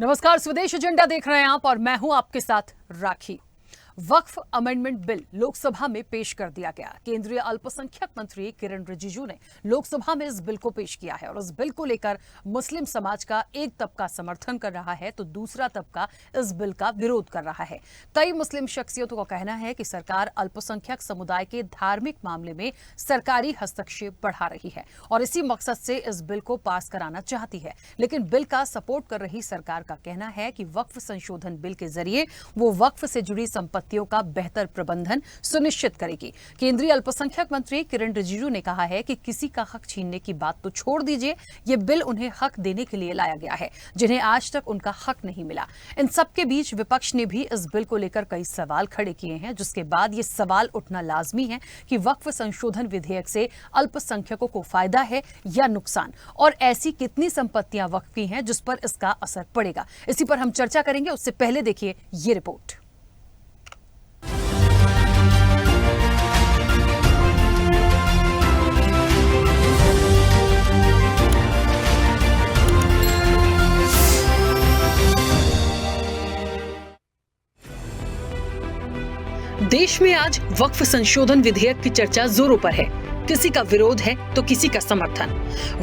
नमस्कार, स्वदेश एजेंडा देख रहे हैं आप और मैं हूं आपके साथ राखी। वक्फ अमेंडमेंट बिल लोकसभा में पेश कर दिया गया। केंद्रीय अल्पसंख्यक मंत्री किरण रिजिजू ने लोकसभा में इस बिल को पेश किया है और इस बिल को लेकर मुस्लिम समाज का एक तबका समर्थन कर रहा है तो दूसरा तबका इस बिल का विरोध कर रहा है। कई मुस्लिम शख्सियतों का कहना है कि सरकार अल्पसंख्यक समुदाय के धार्मिक मामले में सरकारी हस्तक्षेप बढ़ा रही है और इसी मकसद से इस बिल को पास कराना चाहती है। लेकिन बिल का सपोर्ट कर रही सरकार का कहना है कि वक्फ संशोधन बिल के जरिए वो वक्फ से जुड़ी संपत्तियों का बेहतर प्रबंधन सुनिश्चित करेगी। केंद्रीय अल्पसंख्यक मंत्री किरण रिजिजू ने कहा है कि किसी का हक छीनने की बात तो छोड़ दीजिए, ये बिल उन्हें हक देने के लिए लाया गया है जिन्हें आज तक उनका हक नहीं मिला। इन सबके बीच विपक्ष ने भी इस बिल को लेकर कई सवाल खड़े किए हैं, जिसके बाद ये सवाल उठना लाजमी है कि वक्फ संशोधन विधेयक से अल्पसंख्यकों को फायदा है या नुकसान, और ऐसी कितनी संपत्तियां वक्फ की हैं जिस पर इसका असर पड़ेगा। इसी पर हम चर्चा करेंगे। उससे पहले देखिए ये रिपोर्ट। देश में आज वक्फ संशोधन विधेयक की चर्चा जोरों पर है। किसी का विरोध है तो किसी का समर्थन।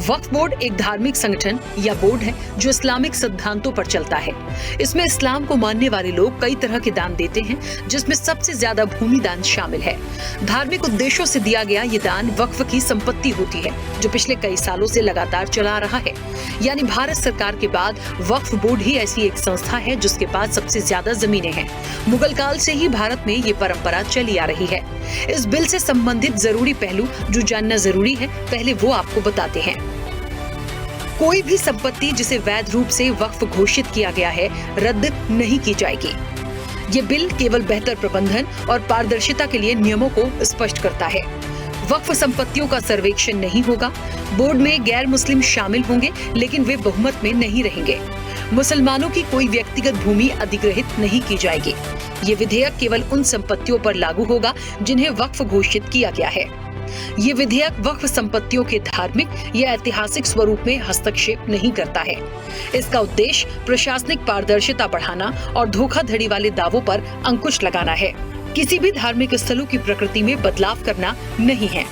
वक्फ बोर्ड एक धार्मिक संगठन या बोर्ड है जो इस्लामिक सिद्धांतों पर चलता है। इसमें इस्लाम को मानने वाले लोग कई तरह के दान देते हैं, जिसमें सबसे ज्यादा भूमि दान शामिल है। धार्मिक उद्देश्यों से दिया गया ये दान वक्फ की संपत्ति होती है जो पिछले कई सालों से लगातार चला रहा है। यानी भारत सरकार के बाद वक्फ बोर्ड ही ऐसी एक संस्था है जिसके पास सबसे ज्यादा जमीनें हैं। मुगल काल से ही भारत में ये परंपरा चली आ रही है। इस बिल से संबंधित जरूरी पहलू जो जानना जरूरी है, पहले वो आपको बताते हैं। कोई भी संपत्ति जिसे वैध रूप से वक्फ घोषित किया गया है रद्द नहीं की जाएगी। ये बिल केवल बेहतर प्रबंधन और पारदर्शिता के लिए नियमों को स्पष्ट करता है। वक्फ संपत्तियों का सर्वेक्षण नहीं होगा। बोर्ड में गैर मुस्लिम शामिल होंगे, लेकिन वे बहुमत में नहीं रहेंगे। मुसलमानों की कोई व्यक्तिगत भूमि अधिग्रहित नहीं की जाएगी। ये विधेयक केवल उन संपत्तियों पर लागू होगा जिन्हें वक्फ घोषित किया गया है। ये विधेयक वक्फ संपत्तियों के धार्मिक या ऐतिहासिक स्वरूप में हस्तक्षेप नहीं करता है। इसका उद्देश्य प्रशासनिक पारदर्शिता बढ़ाना और धोखाधड़ी वाले दावों पर अंकुश लगाना है। किसी भी धार्मिक स्थलों की प्रकृति में बदलाव करना नहीं है।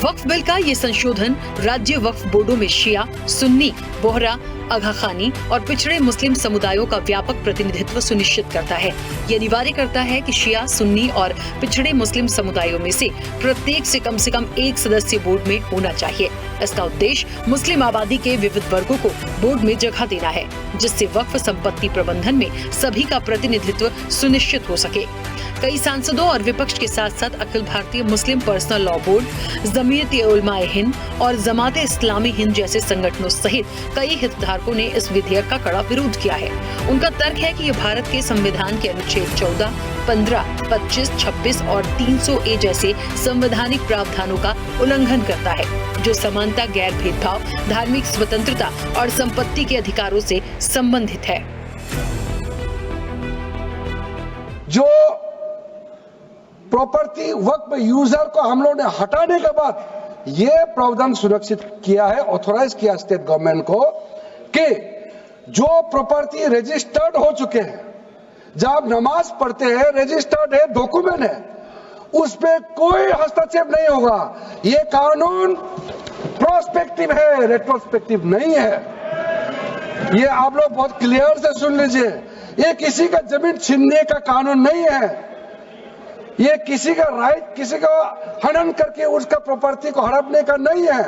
वक्फ बिल का ये संशोधन राज्य वक्फ बोर्डों में शिया, सुन्नी, बोहरा, आगा खानी और पिछड़े मुस्लिम समुदायों का व्यापक प्रतिनिधित्व सुनिश्चित करता है। ये अनिवार्य करता है कि शिया, सुन्नी और पिछड़े मुस्लिम समुदायों में से प्रत्येक से कम एक सदस्य बोर्ड में होना चाहिए। इसका उद्देश्य मुस्लिम आबादी के विविध वर्गों को बोर्ड में जगह देना है, जिससे वक्फ संपत्ति प्रबंधन में सभी का प्रतिनिधित्व सुनिश्चित हो सके। कई सांसदों और विपक्ष के साथ साथ अखिल भारतीय मुस्लिम पर्सनल लॉ बोर्ड, जमीयत-ए-उलमा-ए-हिंद और जमात-ए-इस्लामी हिंद जैसे संगठनों सहित कई हितधारकों ने इस विधेयक का कड़ा विरोध किया है। उनका तर्क है कि ये भारत के संविधान के अनुच्छेद 14, 15, 25, 26 और 300A जैसे संवैधानिक प्रावधानों का उल्लंघन करता है, जो समानता, गैर भेदभाव, धार्मिक स्वतंत्रता और संपत्ति के अधिकारों से संबंधित है। जो प्रॉपर्टी वक्फ यूजर को हम लोग ने हटाने के बाद ये प्रावधान सुरक्षित किया है, ऑथोराइज किया स्टेट गवर्नमेंट को कि जो प्रॉपर्टी रजिस्टर्ड हो चुके हैं, जब नमाज पढ़ते हैं, रजिस्टर्ड है, डॉक्यूमेंट है, उस पे कोई हस्तक्षेप नहीं होगा। ये कानून प्रोस्पेक्टिव है, रेट्रोस्पेक्टिव नहीं है। ये आप लोग बहुत क्लियर से सुन लीजिए। ये किसी का जमीन छीनने का कानून नहीं है। ये किसी का राइट, किसी का हनन करके उसका प्रॉपर्टी को हड़पने का नहीं है।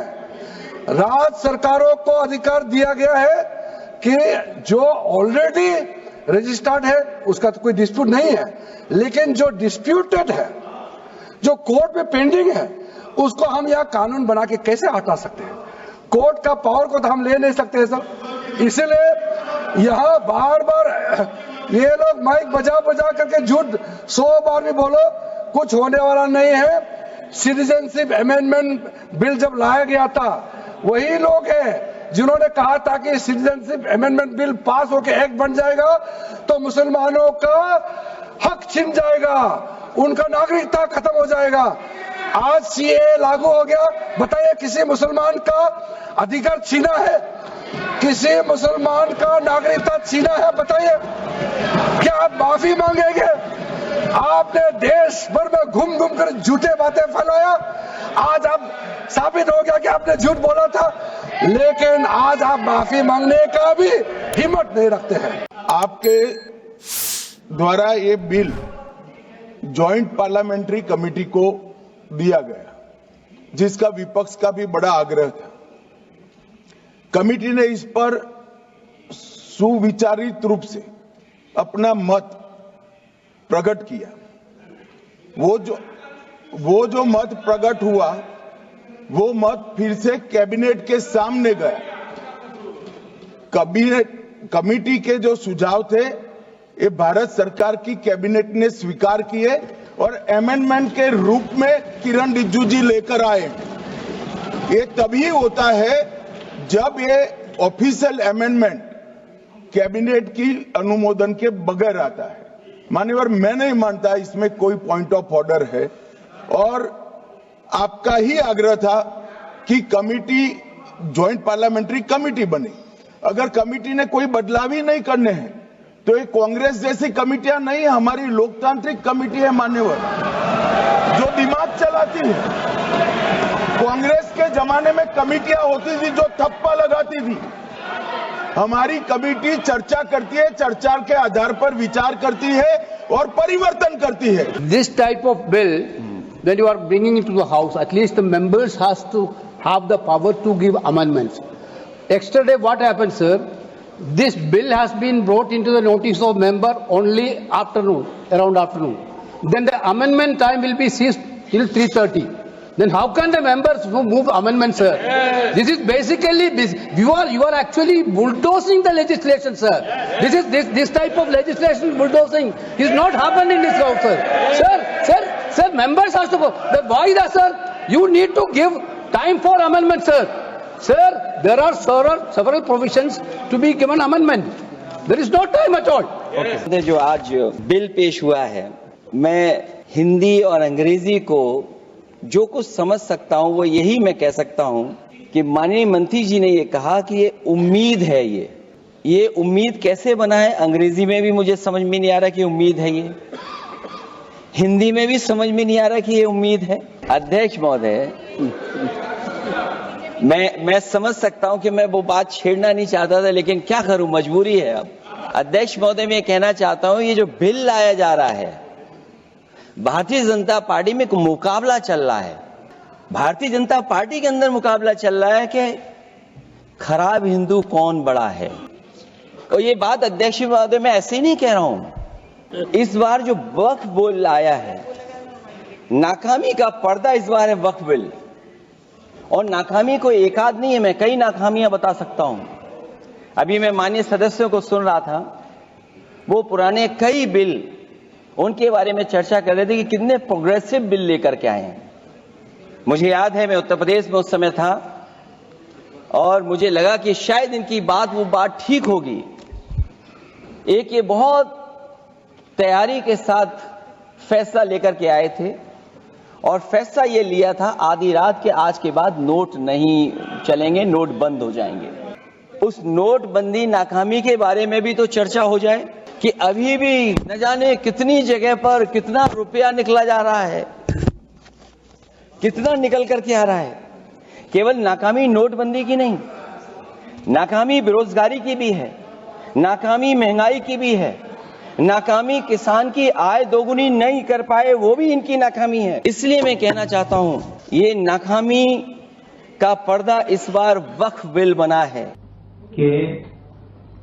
राज्य सरकारों को अधिकार दिया गया है कि जो ऑलरेडी रजिस्टर्ड है उसका तो कोई डिस्प्यूट नहीं है, लेकिन जो डिस्प्यूटेड है, जो कोर्ट में पेंडिंग है, उसको हम यहाँ कानून बना के कैसे हटा सकते हैं? कोर्ट का पावर को तो हम ले नहीं सकते सर। इसलिए यहाँ बार बार ये लोग माइक बजा बजा करके झूठ 100 बार भी बोलो, कुछ होने वाला नहीं है। सिटीजनशिप अमेंडमेंट बिल जब लाया गया था, वही लोग हैं जिन्होंने कहा था कि सिटीजनशिप अमेंडमेंट बिल पास होकर एक्ट बन जाएगा तो मुसलमानों का हक छिन जाएगा, उनका नागरिकता खत्म हो जाएगा। आज सीए लागू हो गया, बताइए किसी मुसलमान का अधिकार छीना है? किसी मुसलमान का नागरिकता छीना है? बताइए, क्या आप माफी मांगेंगे? आपने देश भर में घूम घूम कर झूठे बातें फैलाया, आज अब साबित हो गया कि आपने झूठ बोला था, लेकिन आज आप माफी मांगने का भी हिम्मत नहीं रखते हैं। आपके द्वारा ये बिल जॉइंट पार्लियामेंट्री कमेटी को दिया गया, जिसका विपक्ष का भी बड़ा आग्रह था। कमेटी ने इस पर सुविचारित रूप से अपना मत प्रकट किया। वो जो मत प्रकट हुआ, वो मत फिर से कैबिनेट के सामने गया। कमेटी के जो सुझाव थे, ये भारत सरकार की कैबिनेट ने स्वीकार किए और अमेंडमेंट के रूप में किरण रिजिजू जी लेकर आए। ये तभी होता है जब ये ऑफिशियल अमेंडमेंट कैबिनेट की अनुमोदन के बगैर आता है। मान्यवर, मैं नहीं मानता इसमें कोई पॉइंट ऑफ ऑर्डर है, और आपका ही आग्रह था कि कमेटी जॉइंट पार्लियामेंट्री कमेटी बने। अगर कमेटी ने कोई बदलाव ही नहीं करने हैं तो ये कांग्रेस जैसी कमेटियां नहीं, हमारी लोकतांत्रिक कमेटी है मान्यवर, जो दिमाग चलाती है। कांग्रेस के जमाने में कमेटियां होती थी जो थप्पा लगाती थी। हमारी कमेटी चर्चा करती है, चर्चा के आधार पर विचार करती है और परिवर्तन करती है। This type of bill, when you are bringing it to the house, at least the members has to have the power to give amendments. Yesterday, what happened, sir? This bill has been brought into the notice of member only afternoon, around afternoon. Then the amendment time will be ceased till 3:30. Then how can the members move amendments, sir? This is basically, you are actually bulldozing the legislation, sir. This type of legislation bulldozing is not happened in this house, sir. Sir, members has to go. Why that, sir? You need to give time for amendment, sir. Sir, there are several provisions to be given amendment. There is no time at all. Okay. जो आज bill पेश हुआ है, मैं हिंदी और अंग्रेजी को जो कुछ समझ सकता हूं वो यही मैं कह सकता हूं कि माननीय मंत्री जी ने ये कहा कि ये उम्मीद है। ये उम्मीद कैसे बना है? अंग्रेजी में भी मुझे समझ में नहीं आ रहा कि उम्मीद है, ये हिंदी में भी समझ में नहीं आ रहा कि ये उम्मीद है। अध्यक्ष महोदय, मैं समझ सकता हूं कि मैं वो बात छेड़ना नहीं चाहता था, लेकिन क्या करूं, मजबूरी है। अब अध्यक्ष महोदय, मैं कहना चाहता हूं, ये जो बिल लाया जा रहा है, भारतीय जनता पार्टी में एक मुकाबला चल रहा है। भारतीय जनता पार्टी के अंदर मुकाबला चल रहा है कि खराब हिंदू कौन बड़ा है। और ये बात अध्यक्ष महोदय मैं ऐसे ही नहीं कह रहा हूं। इस बार जो वक्फ बिल आया है, नाकामी का पर्दा इस बार है वक्फ बिल। और नाकामी कोई एक आध नहीं है, मैं कई नाकामियां बता सकता हूं। अभी मैं माननीय सदस्यों को सुन रहा था, वो पुराने कई बिल उनके बारे में चर्चा कर रहे थे कि कितने प्रोग्रेसिव बिल लेकर के आए हैं। मुझे याद है, मैं उत्तर प्रदेश में उस समय था और मुझे लगा कि शायद इनकी वो बात ठीक होगी। एक ये बहुत तैयारी के साथ फैसला लेकर के आए थे और फैसला ये लिया था, आधी रात के आज के बाद नोट नहीं चलेंगे, नोट बंद हो जाएंगे। उस नोटबंदी नाकामी के बारे में भी तो चर्चा हो जाए कि अभी भी न जाने कितनी जगह पर कितना रुपया निकला जा रहा है, कितना निकल करके आ रहा है। केवल नाकामी नोटबंदी की नहीं, नाकामी बेरोजगारी की भी है, नाकामी महंगाई की भी है, नाकामी किसान की आय दोगुनी नहीं कर पाए, वो भी इनकी नाकामी है। इसलिए मैं कहना चाहता हूं, ये नाकामी का पर्दा इस बार वक्फ बिल बना है कि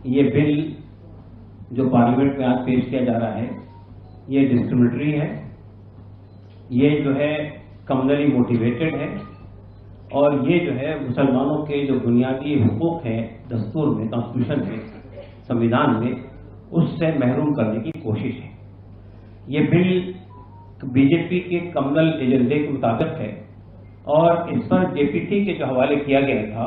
ये बिल जो पार्लियामेंट में आज पेश किया जा रहा है, ये डिस्क्रिमिनेटरी है, ये जो है कम्युनली मोटिवेटेड है और ये जो है मुसलमानों के जो बुनियादी हुकूक हैं दस्तूर में, कॉन्स्टिट्यूशन में, संविधान में, उससे महरूम करने की कोशिश है। ये बिल बीजेपी के कम्युनल एजेंडे के मुताबिक है और इस पर जेपीसी के जो हवाले किया गया था,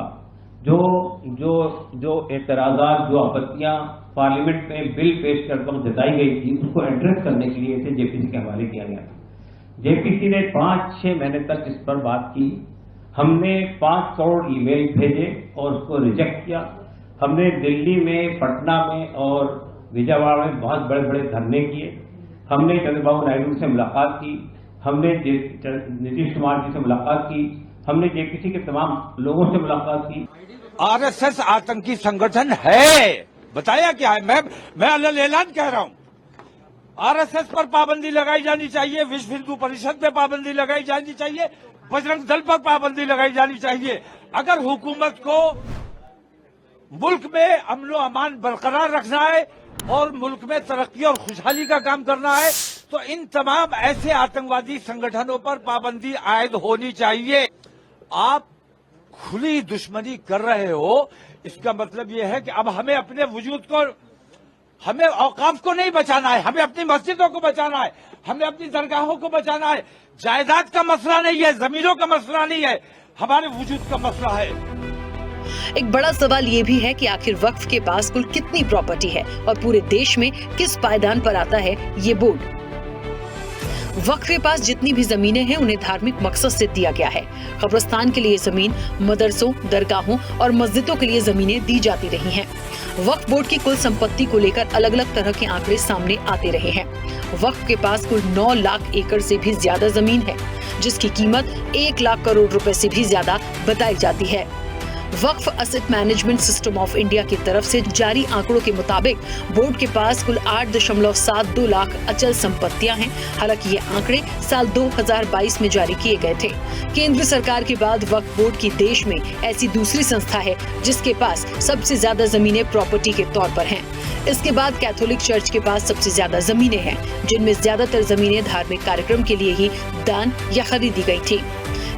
जो एतराज़ात, जो आपत्तियां पार्लियामेंट में बिल पेश करके जताई गई थी, उसको एड्रेस करने के लिए इसे जेपीसी के हवाले किया गया था। जेपीसी ने 5-6 महीने तक इस पर बात की। हमने 5 करोड़ ईमेल भेजे और उसको रिजेक्ट किया। हमने दिल्ली में, पटना में और विजयवाड़ा में बहुत बड़े बड़े धरने किए। हमने चंद्रबाबू नायडू से मुलाकात की, हमने नीतीश कुमार जी से मुलाकात की, हमने जेपीसी के तमाम लोगों से मुलाकात की। आरएसएस आतंकी संगठन है, बताया क्या है? मैं अलग ऐलान कह रहा हूं, आरएसएस पर पाबंदी लगाई जानी चाहिए, विश्व हिंदू परिषद पे पाबंदी लगाई जानी चाहिए, बजरंग दल पर पाबंदी लगाई जानी चाहिए। अगर हुकूमत को मुल्क में अमन व अमान बरकरार रखना है और मुल्क में तरक्की और खुशहाली का काम करना है तो इन तमाम ऐसे आतंकवादी संगठनों पर पाबंदी आयद होनी चाहिए। आप खुली दुश्मनी कर रहे हो, इसका मतलब यह है कि अब हमें अपने वजूद को, हमें औकाफ को नहीं बचाना है, हमें अपनी मस्जिदों को बचाना है, हमें अपनी दरगाहों को बचाना है। जायदाद का मसला नहीं है, जमीनों का मसला नहीं है, हमारे वजूद का मसला है। एक बड़ा सवाल ये भी है कि आखिर वक्फ के पास कुल कितनी प्रॉपर्टी है और पूरे देश में किस पायदान पर आता है ये बोर्ड। वक्फ के पास जितनी भी जमीनें हैं उन्हें धार्मिक मकसद से दिया गया है। कब्रिस्तान के लिए जमीन, मदरसों, दरगाहों और मस्जिदों के लिए जमीनें दी जाती रही हैं। वक्फ बोर्ड की कुल संपत्ति को लेकर अलग अलग तरह के आंकड़े सामने आते रहे हैं। वक्फ के पास कुल 9 लाख एकड़ से भी ज्यादा जमीन है, जिसकी कीमत 1 लाख करोड़ रुपए से भी ज्यादा बताई जाती है। Waqf asset management system of India की तरफ से जारी आंकड़ों के मुताबिक बोर्ड के पास कुल 8.72 लाख अचल संपत्तियां हैं। हालांकि ये आंकड़े साल 2022 में जारी किए गए थे। केंद्र सरकार के बाद वक्फ बोर्ड की देश में ऐसी दूसरी संस्था है जिसके पास सबसे ज्यादा जमीनें प्रॉपर्टी के तौर पर हैं। इसके बाद कैथोलिक चर्च के पास सबसे ज्यादा जमीनें हैं, जिनमें ज्यादातर जमीनें धार्मिक कार्यक्रम के लिए ही दान या खरीदी गई थी।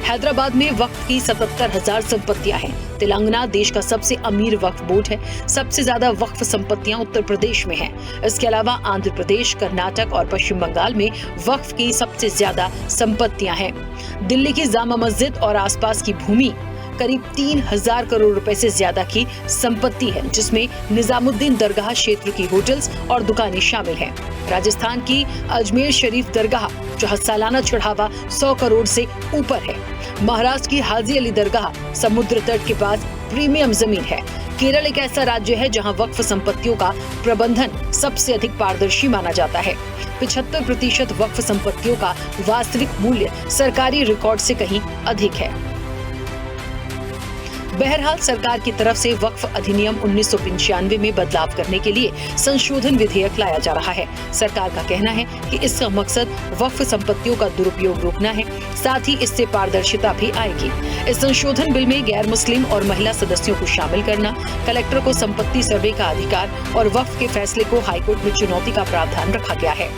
हैदराबाद में वक्फ की 77,000 संपत्तियां हैं। तेलंगाना देश का सबसे अमीर वक्फ बोर्ड है। सबसे ज्यादा वक्फ संपत्तियां उत्तर प्रदेश में हैं। इसके अलावा आंध्र प्रदेश, कर्नाटक और पश्चिम बंगाल में वक्फ की सबसे ज्यादा संपत्तियां हैं। दिल्ली की जामा मस्जिद और आसपास की भूमि करीब 3,000 करोड़ रुपए से ज्यादा की संपत्ति है, जिसमें निजामुद्दीन दरगाह क्षेत्र की होटल्स और दुकानें शामिल हैं। राजस्थान की अजमेर शरीफ दरगाह जहां सालाना चढ़ावा 100 करोड़ से ऊपर है। महाराष्ट्र की हाजी अली दरगाह समुद्र तट के पास प्रीमियम जमीन है। केरल एक ऐसा राज्य है जहां वक्फ संपत्तियों का प्रबंधन सबसे अधिक पारदर्शी माना जाता है। 75% वक्फ संपत्तियों का वास्तविक मूल्य सरकारी रिकॉर्ड से कहीं अधिक है। बहरहाल सरकार की तरफ से वक्फ अधिनियम 1995 में बदलाव करने के लिए संशोधन विधेयक लाया जा रहा है। सरकार का कहना है कि इसका मकसद वक्फ संपत्तियों का दुरुपयोग रोकना है, साथ ही इससे पारदर्शिता भी आएगी। इस संशोधन बिल में गैर मुस्लिम और महिला सदस्यों को शामिल करना, कलेक्टर को संपत्ति सर्वे का अधिकार और वक्फ के फैसले को हाईकोर्ट में चुनौती का प्रावधान रखा गया है।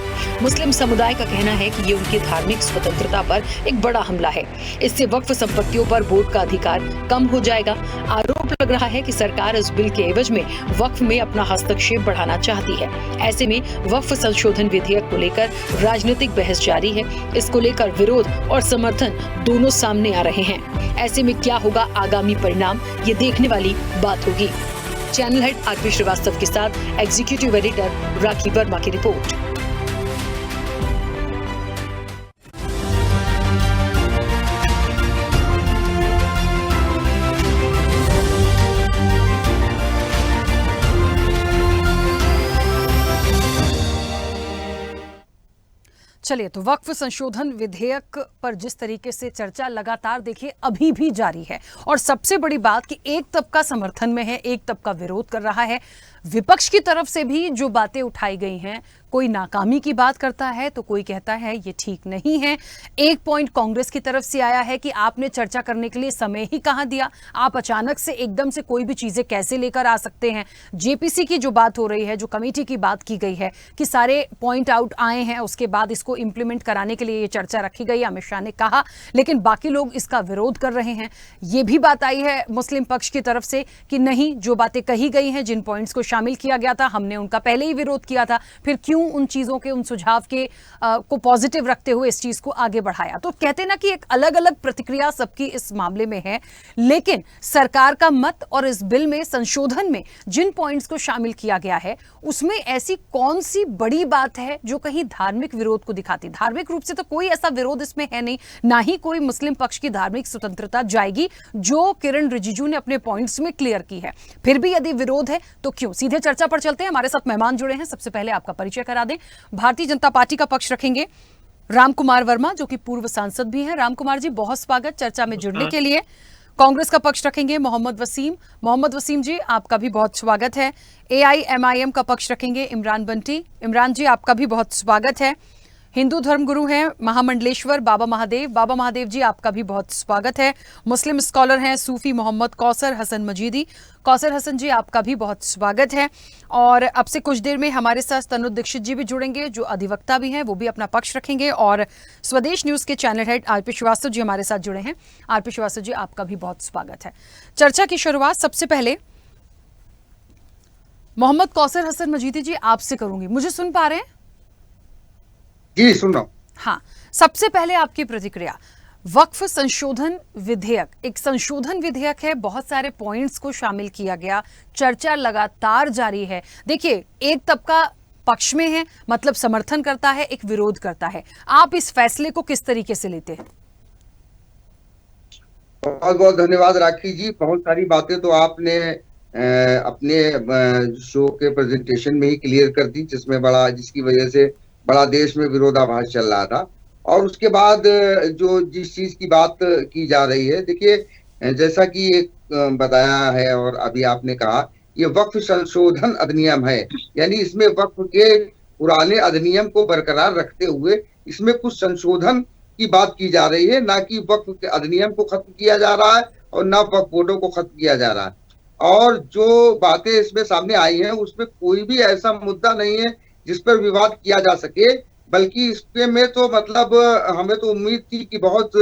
मुस्लिम समुदाय का कहना है कि ये उनकी धार्मिक स्वतंत्रता पर एक बड़ा हमला है। इससे वक्फ संपत्तियों पर बोर्ड का अधिकार कम हो जाएगा। आरोप लग रहा है कि सरकार इस बिल के एवज में वक्फ में अपना हस्तक्षेप बढ़ाना चाहती है। ऐसे में वक्फ संशोधन विधेयक को लेकर राजनीतिक बहस जारी है। इसको लेकर विरोध और समर्थन दोनों सामने आ रहे हैं। ऐसे में क्या होगा आगामी परिणाम, ये देखने वाली बात होगी। चैनल हेड आरपी श्रीवास्तव के साथ एग्जीक्यूटिव एडिटर राखी वर्मा की रिपोर्ट। चलिए, तो वक्फ संशोधन विधेयक पर जिस तरीके से चर्चा लगातार देखिए अभी भी जारी है और सबसे बड़ी बात कि एक तबका समर्थन में है, एक तबका विरोध कर रहा है। विपक्ष की तरफ से भी जो बातें उठाई गई हैं, कोई नाकामी की बात करता है तो कोई कहता है ये ठीक नहीं है। एक पॉइंट कांग्रेस की तरफ से आया है कि आपने चर्चा करने के लिए समय ही कहां दिया, आप अचानक से एकदम से कोई भी चीजें कैसे लेकर आ सकते हैं। जेपीसी की जो बात हो रही है, जो कमेटी की बात की गई है कि सारे पॉइंट आउट आए हैं, उसके बाद इसको इंप्लीमेंट कराने के लिए ये चर्चा रखी गई, अमित शाह ने कहा, लेकिन बाकी लोग इसका विरोध कर रहे हैं। ये भी बात आई है मुस्लिम पक्ष की तरफ से कि नहीं, जो बातें कही गई हैं, जिन पॉइंट्स को शामिल किया गया था, हमने उनका पहले ही विरोध किया था, फिर क्यों उन चीजों के, उन सुझाव के को पॉजिटिव रखते हुए इस चीज को आगे बढ़ाया? तो कहते हैं ना कि एक अलग अलग प्रतिक्रिया सबकी इस मामले में है, लेकिन सरकार का मत और इस बिल में संशोधन में जिन पॉइंट्स को शामिल किया गया है उसमें ऐसी कौन सी बड़ी बात है जो कहीं धार्मिक विरोध को दिखाती? धार्मिक रूप से तो कोई ऐसा विरोध इसमें है नहीं, ना ही कोई मुस्लिम पक्ष की धार्मिक स्वतंत्रता जाएगी, जो किरण रिजिजू ने अपने पॉइंट्स में क्लियर की है। फिर भी यदि विरोध है तो क्यों? सीधे चर्चा पर चलते हैं। हमारे साथ मेहमान जुड़े हैं, सबसे पहले आपका परिचय करा दें। भारतीय जनता पार्टी का पक्ष रखेंगे राम कुमार वर्मा, जो कि पूर्व सांसद भी हैं। राम कुमार जी, बहुत स्वागत चर्चा में जुड़ने के लिए। कांग्रेस का पक्ष रखेंगे मोहम्मद वसीम। मोहम्मद वसीम जी, आपका भी बहुत स्वागत है। AIMIM का पक्ष रखेंगे इमरान बंटी। इमरान जी, आपका भी बहुत स्वागत है। हिंदू धर्मगुरु हैं महामंडलेश्वर बाबा महादेव। बाबा महादेव जी, आपका भी बहुत स्वागत है। मुस्लिम स्कॉलर हैं सूफी मोहम्मद कौसर हसन मजीदी। कौसर हसन जी, आपका भी बहुत स्वागत है। और अब से कुछ देर में हमारे साथ तनुज दीक्षित जी भी जुड़ेंगे, जो अधिवक्ता भी हैं, वो भी अपना पक्ष रखेंगे। और स्वदेश न्यूज के channel head RP Srivastava ji हमारे साथ जुड़े हैं। RP श्रीवास्तव जी, आपका भी बहुत स्वागत है। चर्चा की शुरुआत सबसे पहले मोहम्मद कौसर हसन मजीदी जी आपसे करूंगी। मुझे सुन पा रहे हैं? जी, सुन रहा हूं। हाँ, सबसे पहले आपकी प्रतिक्रिया। वक्फ संशोधन विधेयक एक संशोधन विधेयक है, बहुत सारे पॉइंट्स को शामिल किया गया, चर्चा लगातार जारी है। देखिए, एक तबका पक्ष में है, मतलब समर्थन करता है, एक विरोध करता है। आप इस फैसले को किस तरीके से लेते हैं? बहुत बहुत धन्यवाद राखी जी। बहुत सारी बातें तो आपने अपने शो के प्रेजेंटेशन में ही क्लियर कर दी, जिसकी वजह से बड़ा देश में विरोधाभास चल रहा था। और उसके बाद जो जिस चीज की बात की जा रही है, देखिए जैसा कि एक बताया है और अभी आपने कहा, ये वक्फ संशोधन अधिनियम है, यानी इसमें वक्फ के पुराने अधिनियम को बरकरार रखते हुए इसमें कुछ संशोधन की बात की जा रही है, ना कि वक्फ के अधिनियम को खत्म किया जा रहा है और ना वक्फ बोर्डों को खत्म किया जा रहा है। और जो बातें इसमें सामने आई हैं उसमें कोई भी ऐसा मुद्दा नहीं है जिस पर विवाद किया जा सके, बल्कि इसके में तो मतलब हमें तो उम्मीद थी कि बहुत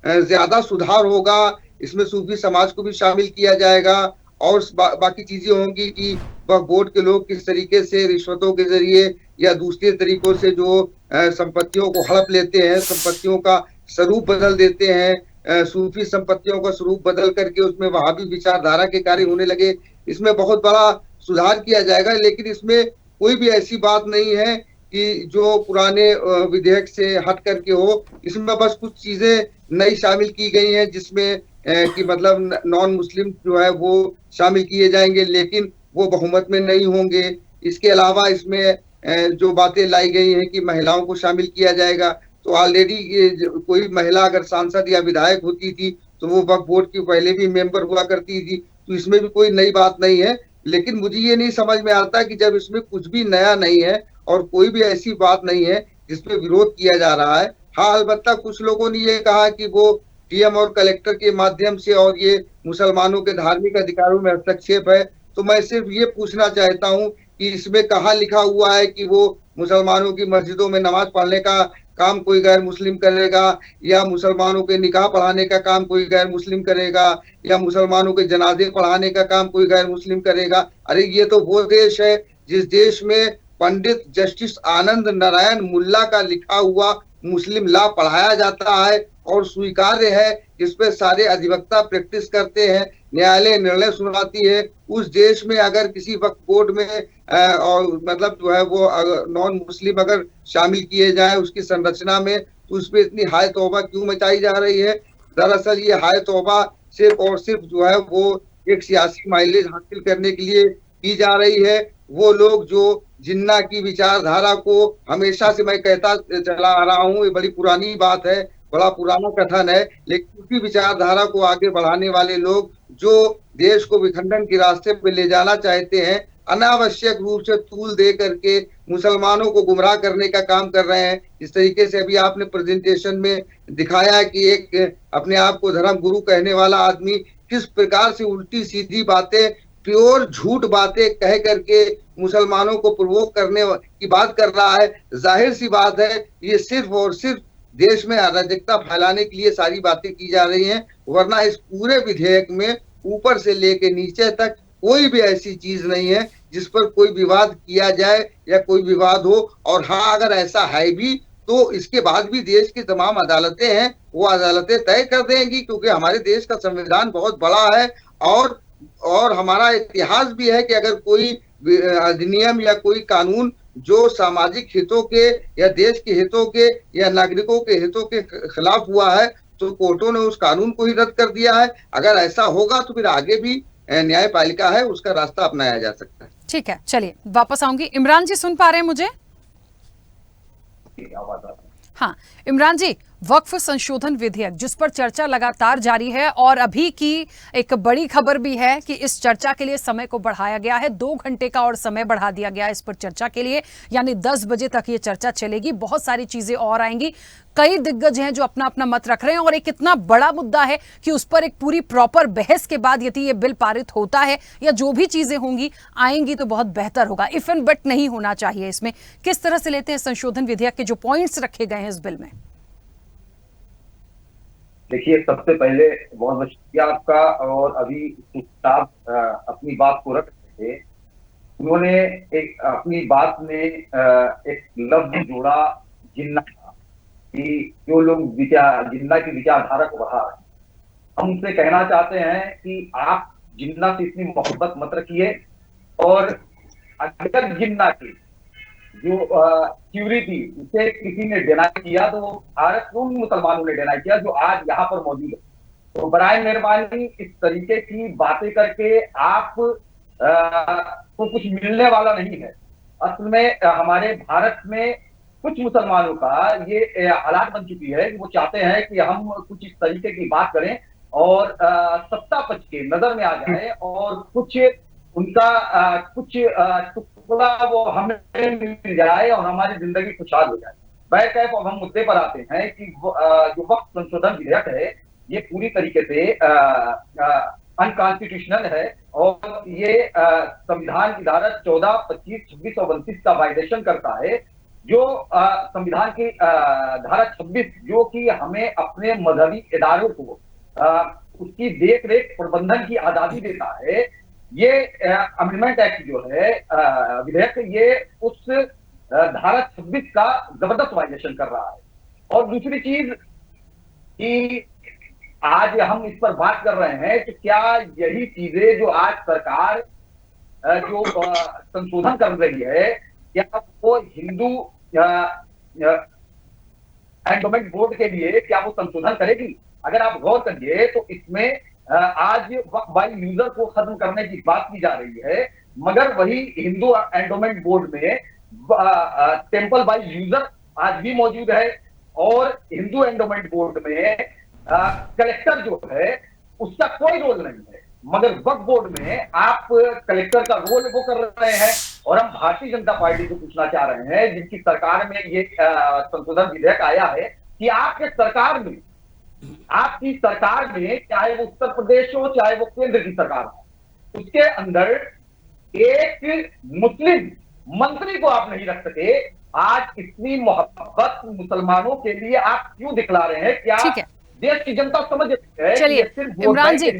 ज्यादा सुधार होगा, इसमें सूफी समाज को भी शामिल किया जाएगा और बाकी चीजें होंगी कि वह बोर्ड के लोग किस तरीके से रिश्वतों के जरिए या दूसरे तरीकों से जो संपत्तियों को हड़प लेते हैं, संपत्तियों का स्वरूप बदल देते हैं, सूफी संपत्तियों का स्वरूप बदल करके उसमें वहाबी विचारधारा के कार्य होने लगे, इसमें बहुत बड़ा सुधार किया जाएगा। लेकिन इसमें कोई भी ऐसी बात नहीं है कि जो पुराने विधेयक से हट करके हो। इसमें बस कुछ चीजें नई शामिल की गई हैं, जिसमें कि मतलब नॉन मुस्लिम जो है वो शामिल किए जाएंगे, लेकिन वो बहुमत में नहीं होंगे। इसके अलावा इसमें जो बातें लाई गई हैं कि महिलाओं को शामिल किया जाएगा, तो ऑलरेडी कोई महिला अगर सांसद या विधायक होती थी तो वो वक्फ बोर्ड की पहले भी मेंबर हुआ करती थी, तो इसमें भी कोई नई बात नहीं है। लेकिन मुझे ये नहीं समझ में आता कि जब इसमें कुछ भी नया नहीं है और कोई भी ऐसी बात नहीं है जिसपे विरोध किया जा रहा है। हाँ, अलबत्ता कुछ लोगों ने ये कहा कि वो DM और कलेक्टर के माध्यम से और ये मुसलमानों के धार्मिक अधिकारों में हस्तक्षेप है। तो मैं सिर्फ ये पूछना चाहता हूँ कि इसमें कहाँ लिखा हुआ है कि वो मुसलमानों की मस्जिदों में नमाज पढ़ने का काम कोई गैर मुस्लिम करेगा, या मुसलमानों के निकाह पढ़ाने का काम कोई गैर मुस्लिम करेगा, या मुसलमानों के जनाजे पढ़ाने का काम कोई गैर मुस्लिम करेगा। अरे ये तो वो देश है जिस देश में पंडित जस्टिस आनंद नारायण मुल्ला का लिखा हुआ मुस्लिम लॉ पढ़ाया जाता है और स्वीकार्य है, जिस पे सारे अधिवक्ता प्रैक्टिस करते हैं, न्यायालय निर्णय सुनाती है। उस देश में अगर किसी वक्फ बोर्ड में और मतलब जो है वो नॉन मुस्लिम अगर शामिल किए जाए उसकी संरचना में, तो उस पर इतनी हाय तौबा क्यों मचाई जा रही है? दरअसल ये हाय तौबा सिर्फ और सिर्फ जो है वो एक सियासी माइलेज हासिल करने के लिए की जा रही है। वो लोग जो जिन्ना की विचारधारा को हमेशा से मैं कहता चला आ रहा हूँ, ये बड़ी पुरानी बात है, बड़ा पुराना कथन है, लेकिन उसी विचारधारा को आगे बढ़ाने वाले लोग जो देश को विखंडन के रास्ते पे ले जाना चाहते हैं, अनावश्यक रूप से तूल दे करके मुसलमानों को गुमराह करने का काम कर रहे हैं। इस तरीके से अभी आपने प्रेजेंटेशन में दिखाया कि एक अपने आप को धर्म गुरु कहने वाला आदमी किस प्रकार से उल्टी सीधी बातें, प्योर झूठ बातें कह करके मुसलमानों को प्रोवोक करने की बात कर रहा है। जाहिर सी बात है ये सिर्फ और सिर्फ देश में अराजकता फैलाने के लिए सारी बातें की जा रही हैं, वरना इस पूरे विधेयक में ऊपर से लेके नीचे तक कोई भी ऐसी चीज नहीं है जिस पर कोई विवाद किया जाए या कोई विवाद हो, और हाँ अगर ऐसा है भी तो इसके बाद भी देश की तमाम अदालतें हैं वो अदालतें तय कर देंगी, क्योंकि हमारे देश का संविधान बहुत बड़ा है और हमारा इतिहास भी है कि अगर कोई अधिनियम या कोई कानून जो सामाजिक हितों के या देश के हितों के या नागरिकों के हितों के खिलाफ हुआ है तो कोर्टों ने उस कानून को ही रद्द कर दिया है। अगर ऐसा होगा तो फिर आगे भी न्यायपालिका है उसका रास्ता अपनाया जा सकता है। ठीक है, चलिए वापस आऊंगी। इमरान जी सुन पा रहे हैं मुझे? हाँ इमरान जी, वक्फ संशोधन विधेयक जिस पर चर्चा लगातार जारी है और अभी की एक बड़ी खबर भी है कि इस चर्चा के लिए समय को बढ़ाया गया है, 2 घंटे का और समय बढ़ा दिया गया है इस पर चर्चा के लिए, यानी 10 बजे तक ये चर्चा चलेगी। बहुत सारी चीजें और आएंगी, कई दिग्गज हैं जो अपना अपना मत रख रहे हैं और एक इतना बड़ा मुद्दा है कि उस पर एक पूरी प्रॉपर बहस के बाद यदि ये बिल पारित होता है या जो भी चीजें होंगी आएंगी तो बहुत बेहतर होगा। इफ एंड बट नहीं होना चाहिए इसमें। किस तरह से लेते हैं संशोधन विधेयक के जो पॉइंट्स रखे गए हैं इस बिल में? देखिए, सबसे पहले बहुत बहुत शुक्रिया आपका। और अभी साहब अपनी बात को रख रहे थे, उन्होंने एक अपनी बात में एक लफ्ज जोड़ा जिन्ना का, कि जो लोग जिन्ना की विचारधारा को बढ़ा रहे हैं, हम उनसे कहना चाहते हैं कि आप जिन्ना से इतनी मोहब्बत मत रखिए। और अगर जिन्ना की जो थ्योरी थी उसे किसी ने डिनाई किया तो भारत उन मुसलमानों ने डिनाई किया जो आज यहाँ पर मौजूद है। तो बराए मेहरबानी इस तरीके की बातें करके आप को कुछ मिलने वाला नहीं है। असल में हमारे भारत में कुछ मुसलमानों का ये हालात बन चुकी है कि वो चाहते हैं कि हम कुछ इस तरीके की बात करें और सत्ता पक्ष के नजर में आ जाए और कुछ उनका कुछ टुकड़ा वो हमें मिल जाए और हमारी जिंदगी खुशहाल हो जाए। बैकैफ अब हम मुद्दे पर आते हैं कि जो वक्फ संशोधन विधेयक है ये पूरी तरीके से अनकॉन्स्टिट्यूशनल है और ये संविधान की धारा 14, 25, 26 और 29 का वायलेशन करता है। जो संविधान की धारा 26 जो कि हमें अपने मजहबी इदारों को उसकी देख रेख प्रबंधन की आजादी देता है, ये अमेंडमेंट एक्ट जो है विधेयक, ये उस धारा 26 का जबरदस्त वायलेशन कर रहा है। और दूसरी चीज कि आज हम इस पर बात कर रहे हैं कि क्या यही चीजें जो आज सरकार जो संशोधन कर रही है क्या वो हिंदू एंडोमेंट बोर्ड के लिए क्या वो संशोधन करेगी? अगर आप गौर करिए तो इसमें आज वक्फ बाय यूजर को खत्म करने की बात की जा रही है, मगर वही हिंदू एंडोमेंट बोर्ड में टेंपल बाय यूजर आज भी मौजूद है और हिंदू एंडोमेंट बोर्ड में कलेक्टर जो है उसका कोई रोल नहीं है, मगर वक्फ बोर्ड में आप कलेक्टर का रोल वो कर रहे हैं। और हम भारतीय जनता पार्टी को पूछना चाह रहे हैं जिनकी सरकार में ये संशोधन विधेयक आया है कि आपकी सरकार में चाहे वो उत्तर प्रदेश हो चाहे वो केंद्र की सरकार हो, उसके अंदर एक मुस्लिम मंत्री को आप नहीं रख सके। आज इतनी मोहब्बत मुसलमानों के लिए आप क्यों दिखला रहे हैं? क्या देश की जनता समझ रही है? चलिए इमरान जी,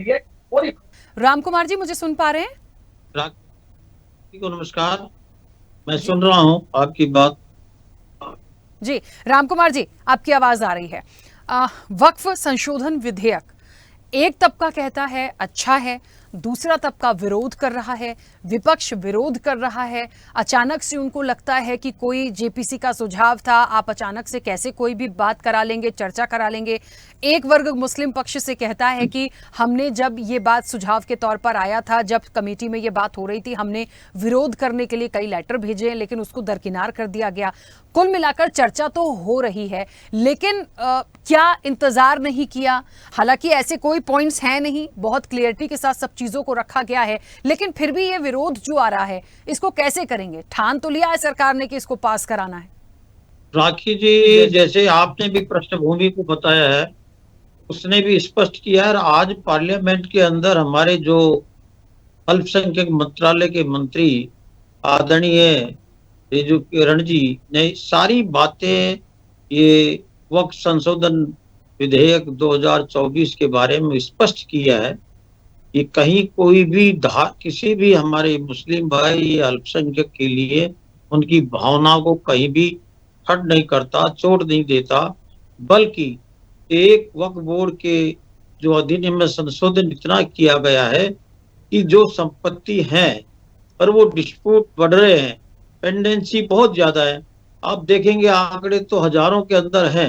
और राम कुमार जी मुझे सुन पा रहे हैं? नमस्कार, मैं सुन रहा हूं आपकी बात। जी राम कुमार जी, आपकी आवाज आ रही है। वक्फ संशोधन विधेयक एक तबका कहता है अच्छा है, दूसरा तबका विरोध कर रहा है, विपक्ष विरोध कर रहा है। अचानक से उनको लगता है कि कोई जेपीसी का सुझाव था, आप अचानक से कैसे कोई भी बात करा लेंगे, चर्चा करा लेंगे। एक वर्ग मुस्लिम पक्ष से कहता है कि हमने जब ये बात सुझाव के तौर पर आया था, जब कमेटी में ये बात हो रही थी, हमने विरोध करने के लिए कई लेटर भेजे लेकिन उसको दरकिनार कर दिया गया। कुल मिलाकर चर्चा तो हो रही है, लेकिन क्या इंतजार नहीं किया? हालांकि ऐसे कोई पॉइंट्स हैं नहीं, बहुत क्लियरिटी के साथ सब चीजों को रखा गया है, लेकिन फिर भी ये विरोध जो आ रहा है इसको कैसे करेंगे? ठान तो लिया है सरकार ने कि इसको पास कराना है। राखी जी, जैसे आपने भी पृष्ठभूमि को बताया है, उसने भी स्पष्ट किया है। आज पार्लियामेंट के अंदर हमारे जो अल्पसंख्यक मंत्रालय के मंत्री आदरणीय रिजू किरण जी ने सारी बातें ये वक्फ संशोधन विधेयक 2024 के बारे में स्पष्ट किया है ये कहीं कोई भी किसी भी हमारे मुस्लिम भाई या अल्पसंख्यक के लिए उनकी भावनाओं को कहीं भी हर्ट नहीं करता, चोट नहीं देता, बल्कि एक वक्फ बोर्ड के जो अधिनियम में संशोधन इतना किया गया है कि जो संपत्ति है पर वो डिस्प्यूट बढ़ रहे हैं, पेंडेंसी बहुत ज्यादा है। आप देखेंगे आंकड़े तो हजारों के अंदर है,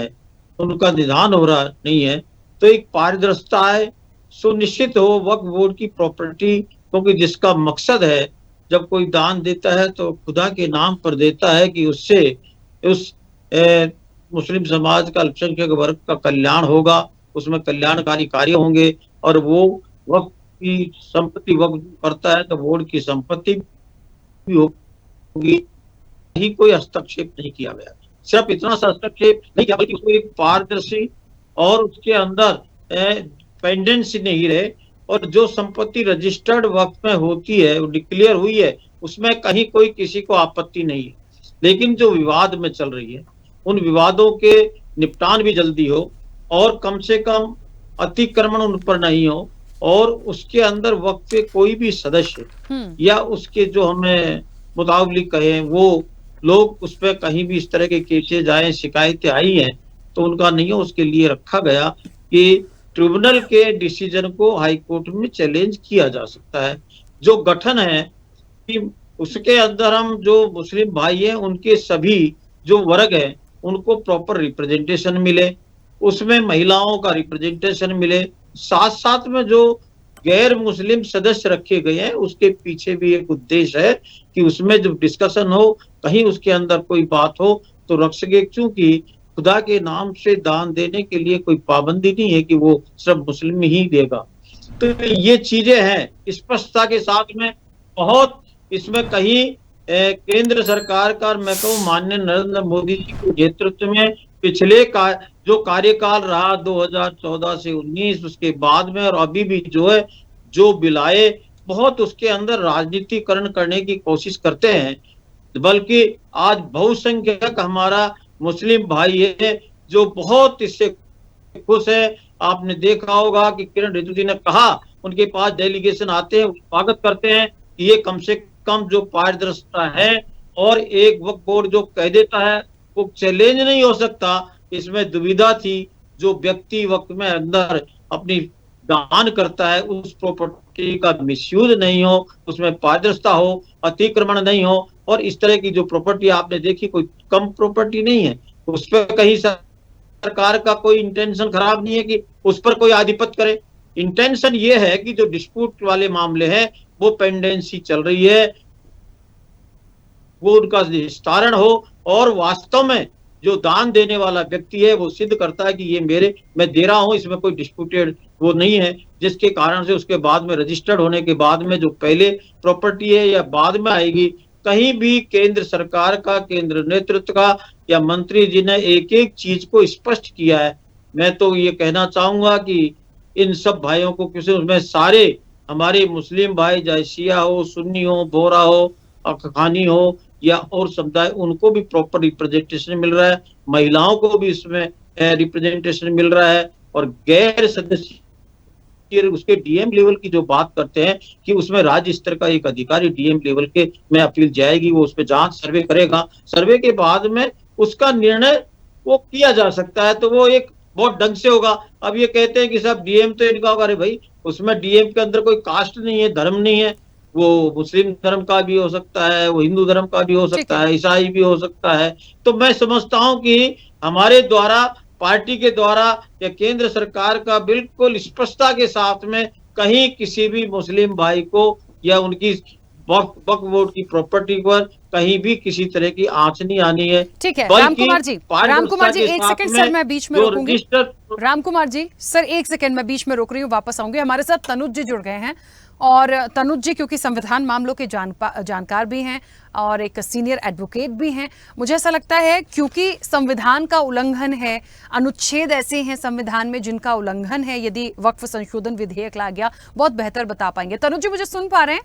उनका निदान हो रहा नहीं है। तो एक पारदर्शिता है, सुनिश्चित हो वक्फ बोर्ड की प्रॉपर्टी, क्योंकि जिसका मकसद है जब कोई दान देता है तो खुदा के नाम पर देता है कि उससे उस मुस्लिम समाज का अल्पसंख्यक वर्ग का कल्याण होगा, उसमें कल्याणकारी कार्य होंगे और वो वक्फ की संपत्ति वक्फ करता है तो बोर्ड की संपत्ति भी होगी। ही कोई हस्तक्षेप नहीं किया गया, सिर्फ इतना सा हस्तक्षेप नहीं किया बल्कि उसको एक पारदर्शी और उसके अंदर पेंडेंसी नहीं रहे, और जो संपत्ति रजिस्टर्ड वक्त में होती है वो डिक्लेयर हुई है, उसमें कहीं कोई किसी को आपत्ति नहीं है। लेकिन जो विवाद में चल रही है उन विवादों के निपटान भी जल्दी हो और कम से कम अतिक्रमण उन पर नहीं हो, और उसके अंदर वक्त पे कोई भी सदस्य या उसके जो हमें मुताबिक कहें वो लोग उस पर कहीं भी इस तरह के केसेज आए, शिकायतें आई हैं तो उनका नहीं हो। उसके लिए रखा गया कि ट्रिब्यूनल के डिसीजन को हाई कोर्ट में चैलेंज किया जा सकता है। जो गठन है कि उसके अंदर हम जो मुस्लिम भाई हैं उनके सभी जो वर्ग हैं उनको प्रॉपर रिप्रेजेंटेशन मिले, उसमें महिलाओं का रिप्रेजेंटेशन मिले, साथ साथ में जो गैर मुस्लिम सदस्य रखे गए हैं उसके पीछे भी एक उद्देश्य है कि उसमें जब डिस्कशन हो कहीं उसके अंदर कोई बात हो तो रख सके, क्योंकि खुदा के नाम से दान देने के लिए कोई पाबंदी नहीं है कि वो सिर्फ मुस्लिम ही देगा। तो ये चीजें हैं स्पष्टता के साथ में। बहुत इसमें कहीं केंद्र सरकार का मैं कहूँ माननीय नरेंद्र मोदी जी के नेतृत्व में पिछले जो कार्यकाल रहा 2014 से 19 उसके बाद में और अभी भी जो है जो बिलाए बहुत उसके अंदर राजनीतिकरण करने की कोशिश करते हैं, बल्कि आज बहुसंख्यक हमारा मुस्लिम भाई है जो बहुत इससे खुश है। आपने देखा होगा कि किरण रिजिजू जी ने कहा उनके पास डेलीगेशन आते हैं, स्वागत करते हैं कि ये कम से कम जो पारदर्शिता है और एक वक्फ बोर्ड जो कह देता है वो चैलेंज नहीं हो सकता, इसमें दुविधा थी। जो व्यक्ति वक्त में अंदर अपनी दान करता है उस प्रॉपर्टी का मिसयूज नहीं हो, उसमें पारदर्शिता हो, अतिक्रमण नहीं हो, और इस तरह की जो प्रॉपर्टी आपने देखी कोई कम प्रॉपर्टी नहीं है, उस पर कहीं सरकार का कोई इंटेंशन खराब नहीं है कि उस पर कोई आधिपत्य करे। इंटेंशन ये है कि जो डिस्प्यूट वाले मामले हैं वो पेंडेंसी चल रही है, वो उनका निस्तारण हो और वास्तव में जो दान देने वाला व्यक्ति है वो सिद्ध करता है कि ये मैं दे रहा हूं, इसमें कोई डिस्प्यूटेड वो नहीं है, जिसके कारण से उसके बाद में रजिस्टर्ड होने के बाद में जो पहले प्रॉपर्टी है या बाद में आएगी, कहीं भी केंद्र सरकार का, केंद्र नेतृत्व का या मंत्री जी ने एक एक चीज को स्पष्ट किया है। मैं तो ये कहना चाहूंगा कि इन सब भाइयों को किसी उसमें सारे हमारे मुस्लिम भाई चाहे शिया हो, सुन्नी हो, बोहरा हो, अखानी हो या और समुदाय, उनको भी प्रॉपर रिप्रेजेंटेशन मिल रहा है, महिलाओं को भी इसमें रिप्रेजेंटेशन मिल रहा है, और गैर सदस्य उसके डीएम लेवल की जो बात करते हैं कि उसमें राज्य स्तर का एक अधिकारी डीएम लेवल के में अपील जाएगी, वो उस पर जांच सर्वे करेगा, सर्वे के बाद में उसका निर्णय वो किया जा सकता है, तो वो एक बहुत ढंग से होगा। अब ये कहते हैं कि सब डीएम तो इनका होगा, अरे भाई उसमें डीएम के अंदर कोई कास्ट नहीं है, धर्म नहीं है, वो मुस्लिम धर्म का भी हो सकता है, वो हिंदू धर्म का भी हो सकता है, ईसाई भी हो सकता है। तो मैं समझता हूं कि हमारे द्वारा, पार्टी के द्वारा या केंद्र सरकार का बिल्कुल स्पष्टता के साथ में कहीं किसी भी मुस्लिम भाई को या उनकी वक्फ बोर्ड की प्रॉपर्टी पर कहीं भी किसी तरह की आंच नहीं आनी है। ठीक है रामकुमार जी, एक सेकंड सर मैं बीच में रोकूंगी। रामकुमार जी सर एक सेकंड मैं बीच में रोक रही हूँ, वापस आऊंगी। हमारे साथ तनुज जी जुड़ गए हैं, और तनुज जी क्योंकि संविधान मामलों के जानकार भी हैं और एक सीनियर एडवोकेट भी हैं, मुझे ऐसा लगता है क्योंकि संविधान का उल्लंघन है, अनुच्छेद ऐसे हैं संविधान में जिनका उल्लंघन है, यदि वक्फ संशोधन विधेयक ला गया, बहुत बेहतर बता पाएंगे। तनुज जी मुझे सुन पा रहे हैं?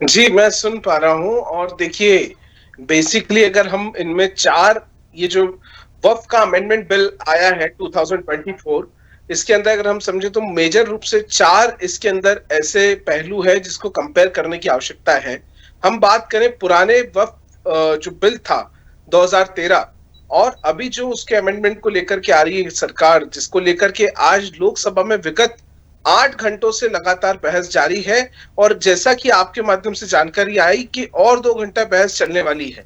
जी मैं सुन पा रहा हूं। और देखिए बेसिकली अगर हम इनमें चार, ये जो वक्फ का अमेंडमेंट बिल आया है 2024, इसके अंदर अगर हम समझे तो मेजर रूप से 4 इसके अंदर ऐसे पहलू है जिसको कंपेयर करने की आवश्यकता है। हम बात करें पुराने वक्फ जो बिल था 2013 और अभी जो उसके अमेंडमेंट को लेकर के आ रही है सरकार, जिसको लेकर के आज लोकसभा में विगत 8 घंटों से लगातार बहस जारी है और जैसा कि आपके माध्यम से जानकारी आई कि और 2 घंटा बहस चलने वाली है।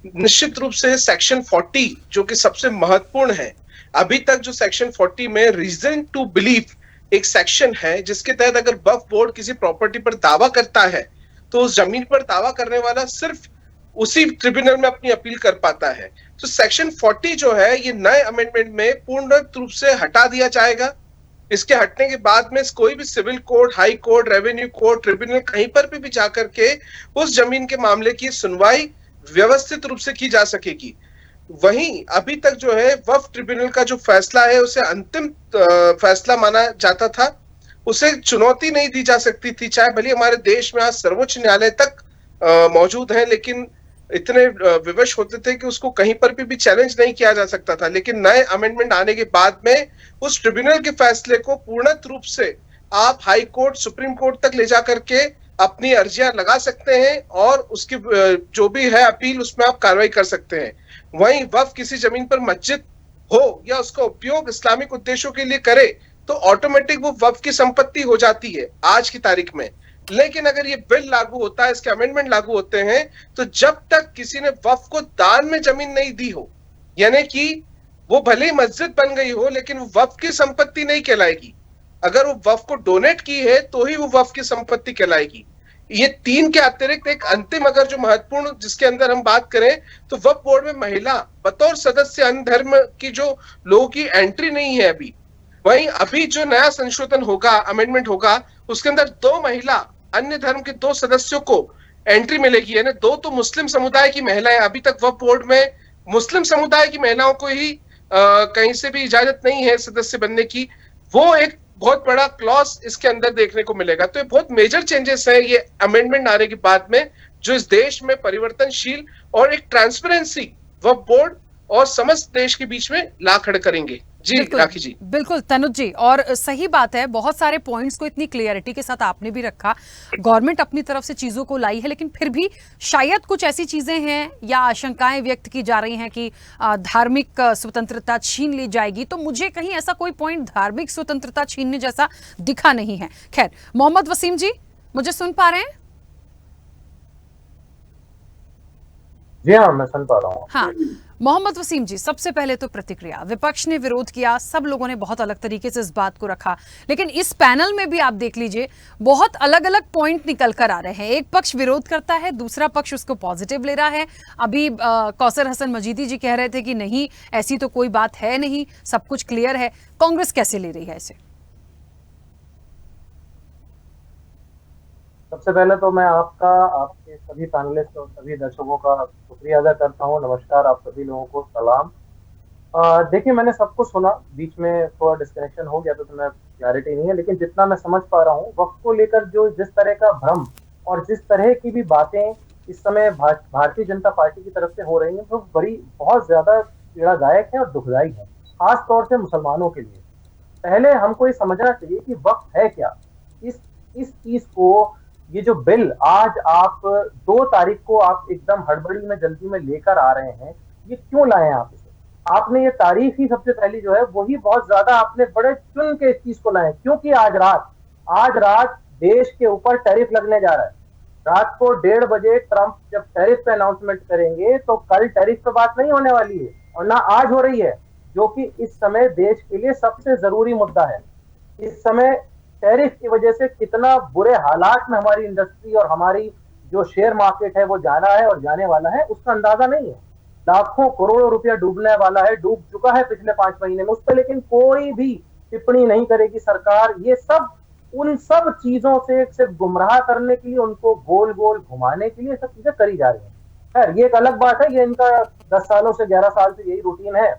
निश्चित रूप से सेक्शन 40 जो कि सबसे महत्वपूर्ण है, अभी तक जो सेक्शन 40 में रीजन टू बिलीव एक सेक्शन है जिसके तहत अगर वक्फ बोर्ड किसी प्रॉपर्टी पर दावा करता है तो उस जमीन पर दावा करने वाला सिर्फ उसी ट्रिब्यूनल में अपनी अपील कर पाता है। तो सेक्शन 40 जो है ये नए अमेंडमेंट में पूर्ण रूप से हटा दिया जाएगा। इसके हटने के बाद में कोई भी civil court, high court, revenue court, tribunal कहीं पर भी जाकर के उस जमीन के मामले की सुनवाई व्यवस्थित रूप से की जा सकेगी। वहीं अभी तक जो है वक्फ ट्रिब्यूनल का जो फैसला है उसे अंतिम फैसला माना जाता था, उसे चुनौती नहीं दी जा सकती थी। चाहे भले हमारे देश में आज सर्वोच्च न्यायालय तक मौजूद है, लेकिन इतने विवश होते थे कि उसको कहीं पर भी चैलेंज नहीं किया जा सकता था। लेकिन नए अमेंडमेंट आने के बाद में उस ट्रिब्यूनल के फैसले को पूर्णत रूप से आप हाई कोर्ट, सुप्रीम कोर्ट तक ले जा करके अपनी अर्जियां लगा सकते हैं और उसकी जो भी है अपील उसमें आप कार्रवाई कर सकते हैं। वहीं वक्फ किसी जमीन पर मस्जिद हो या उसका उपयोग इस्लामिक उद्देश्यों के लिए करे तो ऑटोमेटिक वो वक्फ की संपत्ति हो जाती है आज की तारीख में। लेकिन अगर ये बिल लागू होता है, इसके अमेंडमेंट लागू होते हैं, तो जब तक किसी ने वक्फ को दान में जमीन नहीं दी हो, यानी कि वो भले ही मस्जिद बन गई हो लेकिन वो वक्फ की संपत्ति नहीं कहलाएगी। अगर वो वक्फ को डोनेट की है तो ही वो वक्फ की संपत्ति कहलाएगी। ये 3 के अतिरिक्त एक अंतिम अगर जो महत्वपूर्ण जिसके अंदर हम बात करें तो वक्फ बोर्ड में महिला बतौर सदस्य अन्य धर्म की जो लोगों की एंट्री नहीं है अभी। वहीं अभी जो नया संशोधन होगा, अमेंडमेंट होगा, उसके अंदर 2 महिला अन्य धर्म के 2 सदस्यों को एंट्री मिलेगी, यानी 2 तो मुस्लिम समुदाय की महिलाएं। अभी तक वक्फ बोर्ड में मुस्लिम समुदाय की महिलाओं को ही कहीं से भी इजाजत नहीं है सदस्य बनने की। वो एक बहुत बड़ा क्लॉज इसके अंदर देखने को मिलेगा। तो ये बहुत मेजर चेंजेस है ये अमेंडमेंट आने के बाद में, जो इस देश में परिवर्तनशील और एक ट्रांसपेरेंसी वक्फ बोर्ड और समस्त देश के बीच में ला खड़ा करेंगे। जी राखी जी। बिल्कुल तनुज जी, और सही बात है, बहुत सारे पॉइंट्स को इतनी क्लियरिटी के साथ आपने भी रखा। गवर्नमेंट अपनी तरफ से चीजों को लाई है, लेकिन फिर भी शायद कुछ ऐसी चीजें हैं या आशंकाएं व्यक्त की जा रही हैं कि धार्मिक स्वतंत्रता छीन ली जाएगी। तो मुझे कहीं ऐसा कोई पॉइंट धार्मिक स्वतंत्रता छीनने जैसा दिखा नहीं है। खैर, मोहम्मद वसीम जी मुझे सुन पा रहे हैं? जी हाँ, मैं सुन पा रहा हूँ। हाँ, मोहम्मद वसीम जी, सबसे पहले तो प्रतिक्रिया। विपक्ष ने विरोध किया, सब लोगों ने बहुत अलग तरीके से इस बात को रखा, लेकिन इस पैनल में भी आप देख लीजिए बहुत अलग अलग पॉइंट निकल कर आ रहे हैं। एक पक्ष विरोध करता है, दूसरा पक्ष उसको पॉजिटिव ले रहा है। अभी कौसर हसन मजीदी जी कह रहे थे कि नहीं, ऐसी तो कोई बात है नहीं, सब कुछ क्लियर है। कांग्रेस कैसे ले रही है इसे? सबसे पहले तो मैं आपके सभी पैनलिस्ट और सभी दर्शकों का शुक्रिया अदा करता हूँ। नमस्कार, आप सभी लोगों को सलाम। देखिए, मैंने सब कुछ सुना, बीच में थोड़ा डिस्कनेक्शन हो गया तो मैं क्लैरिटी नहीं है, लेकिन जितना मैं समझ पा रहा हूँ वक्त को लेकर जो जिस तरह का भ्रम और जिस तरह की भी बातें इस समय भारतीय जनता पार्टी की तरफ से हो रही हैं, वो बहुत ज्यादा पीड़ादायक है और दुखदायी है, खास तौर से मुसलमानों के लिए। पहले हमको ये समझना चाहिए कि वक्त है क्या। इस चीज को, ये जो बिल आज आप 2 तारीख को आप एकदम हड़बड़ी में जल्दी में लेकर आ रहे हैं, ये क्यों लाए हैं आप इसे? आपने ये तारीख ही सबसे पहली जो है वही बहुत ज्यादा आपने बड़े चुन के इस चीज को लाए, क्योंकि आज रात देश के ऊपर टैरिफ लगने जा रहा है। रात को 1:30 बजे ट्रंप जब टैरिफ पे अनाउंसमेंट करेंगे तो कल टैरिफ पे बात नहीं होने वाली है, और ना आज हो रही है, जो कि इस समय देश के लिए सबसे जरूरी मुद्दा है। इस समय टैरिफ की वजह से कितना बुरे हालात में हमारी इंडस्ट्री और हमारी जो शेयर मार्केट है वो जाना है और जाने वाला है, उसका अंदाजा नहीं है। लाखों करोड़ों रुपया डूबने वाला है, डूब चुका है पिछले 5 महीने में, उस पर लेकिन कोई भी टिप्पणी नहीं करेगी सरकार। ये सब उन सब चीजों से सिर्फ गुमराह करने के लिए, उनको गोल गोल घुमाने के लिए सब चीजें करी जा रही है। खैर, ये एक अलग बात है, ये इनका 10 सालों से 11 साल से यही रूटीन है,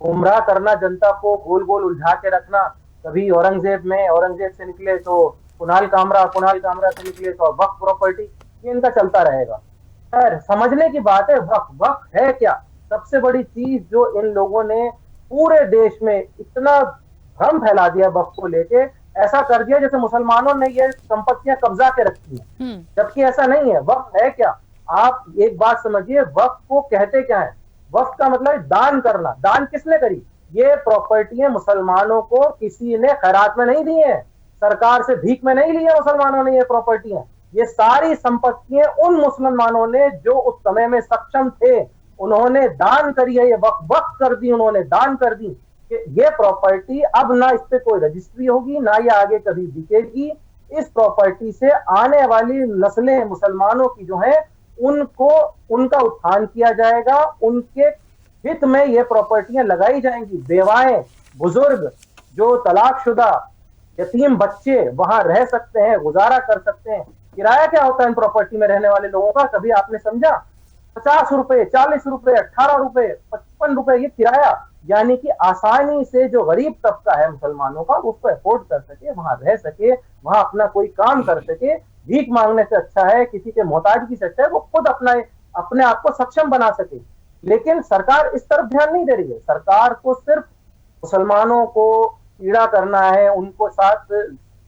गुमराह करना, जनता को गोल गोल उलझा के रखना। कभी औरंगजेब से निकले तो कुणाल कामरा से निकले तो वक्फ प्रॉपर्टी, ये इनका चलता रहेगा। खैर, समझने की बात है, वक्फ है क्या? सबसे बड़ी चीज जो इन लोगों ने पूरे देश में इतना भ्रम फैला दिया वक्फ को लेके, ऐसा कर दिया जैसे मुसलमानों ने ये संपत्तियां कब्जा के रखी हैं, जबकि ऐसा नहीं है। वक्फ है क्या? आप एक बात समझिए, वक्फ को कहते क्या है? वक्फ का मतलब दान करना। दान किसने करी? ये प्रॉपर्टियां मुसलमानों को किसी ने खैरात में नहीं दी है, सरकार से भीख में नहीं ली है मुसलमानों ने ये प्रॉपर्टियां। ये सारी संपत्तियां उन मुसलमानों ने जो उस समय में सक्षम थे, उन्होंने दान करी है, ये वक्फ कर दी, उन्होंने दान कर दी कि ये प्रॉपर्टी अब ना इस पे कोई रजिस्ट्री होगी, ना ये आगे कभी बिकेगी। इस प्रॉपर्टी से आने वाली नस्लें मुसलमानों की जो है, उनको उनका उत्थान किया जाएगा, उनके हित में ये प्रॉपर्टियां लगाई जाएंगी। बेवाएं, बुजुर्ग, जो तलाकशुदा, यतीम बच्चे वहां रह सकते हैं, गुजारा कर सकते हैं। किराया क्या होता है इन प्रॉपर्टी में रहने वाले लोगों का, कभी आपने समझा? 50 रुपए, 40 रुपए, 18 रुपए, 55 रुपए ये किराया। यानी कि आसानी से जो गरीब तबका है मुसलमानों का, उसको अफोर्ड कर सके, वहां रह सके, वहां अपना कोई काम कर सके। भीख मांगने से अच्छा है, किसी के मोहताजगी से अच्छा है वो खुद अपने आप को सक्षम बना सके। लेकिन सरकार इस तरफ ध्यान नहीं दे रही है। सरकार को सिर्फ मुसलमानों को पीड़ा करना है, उनको साथ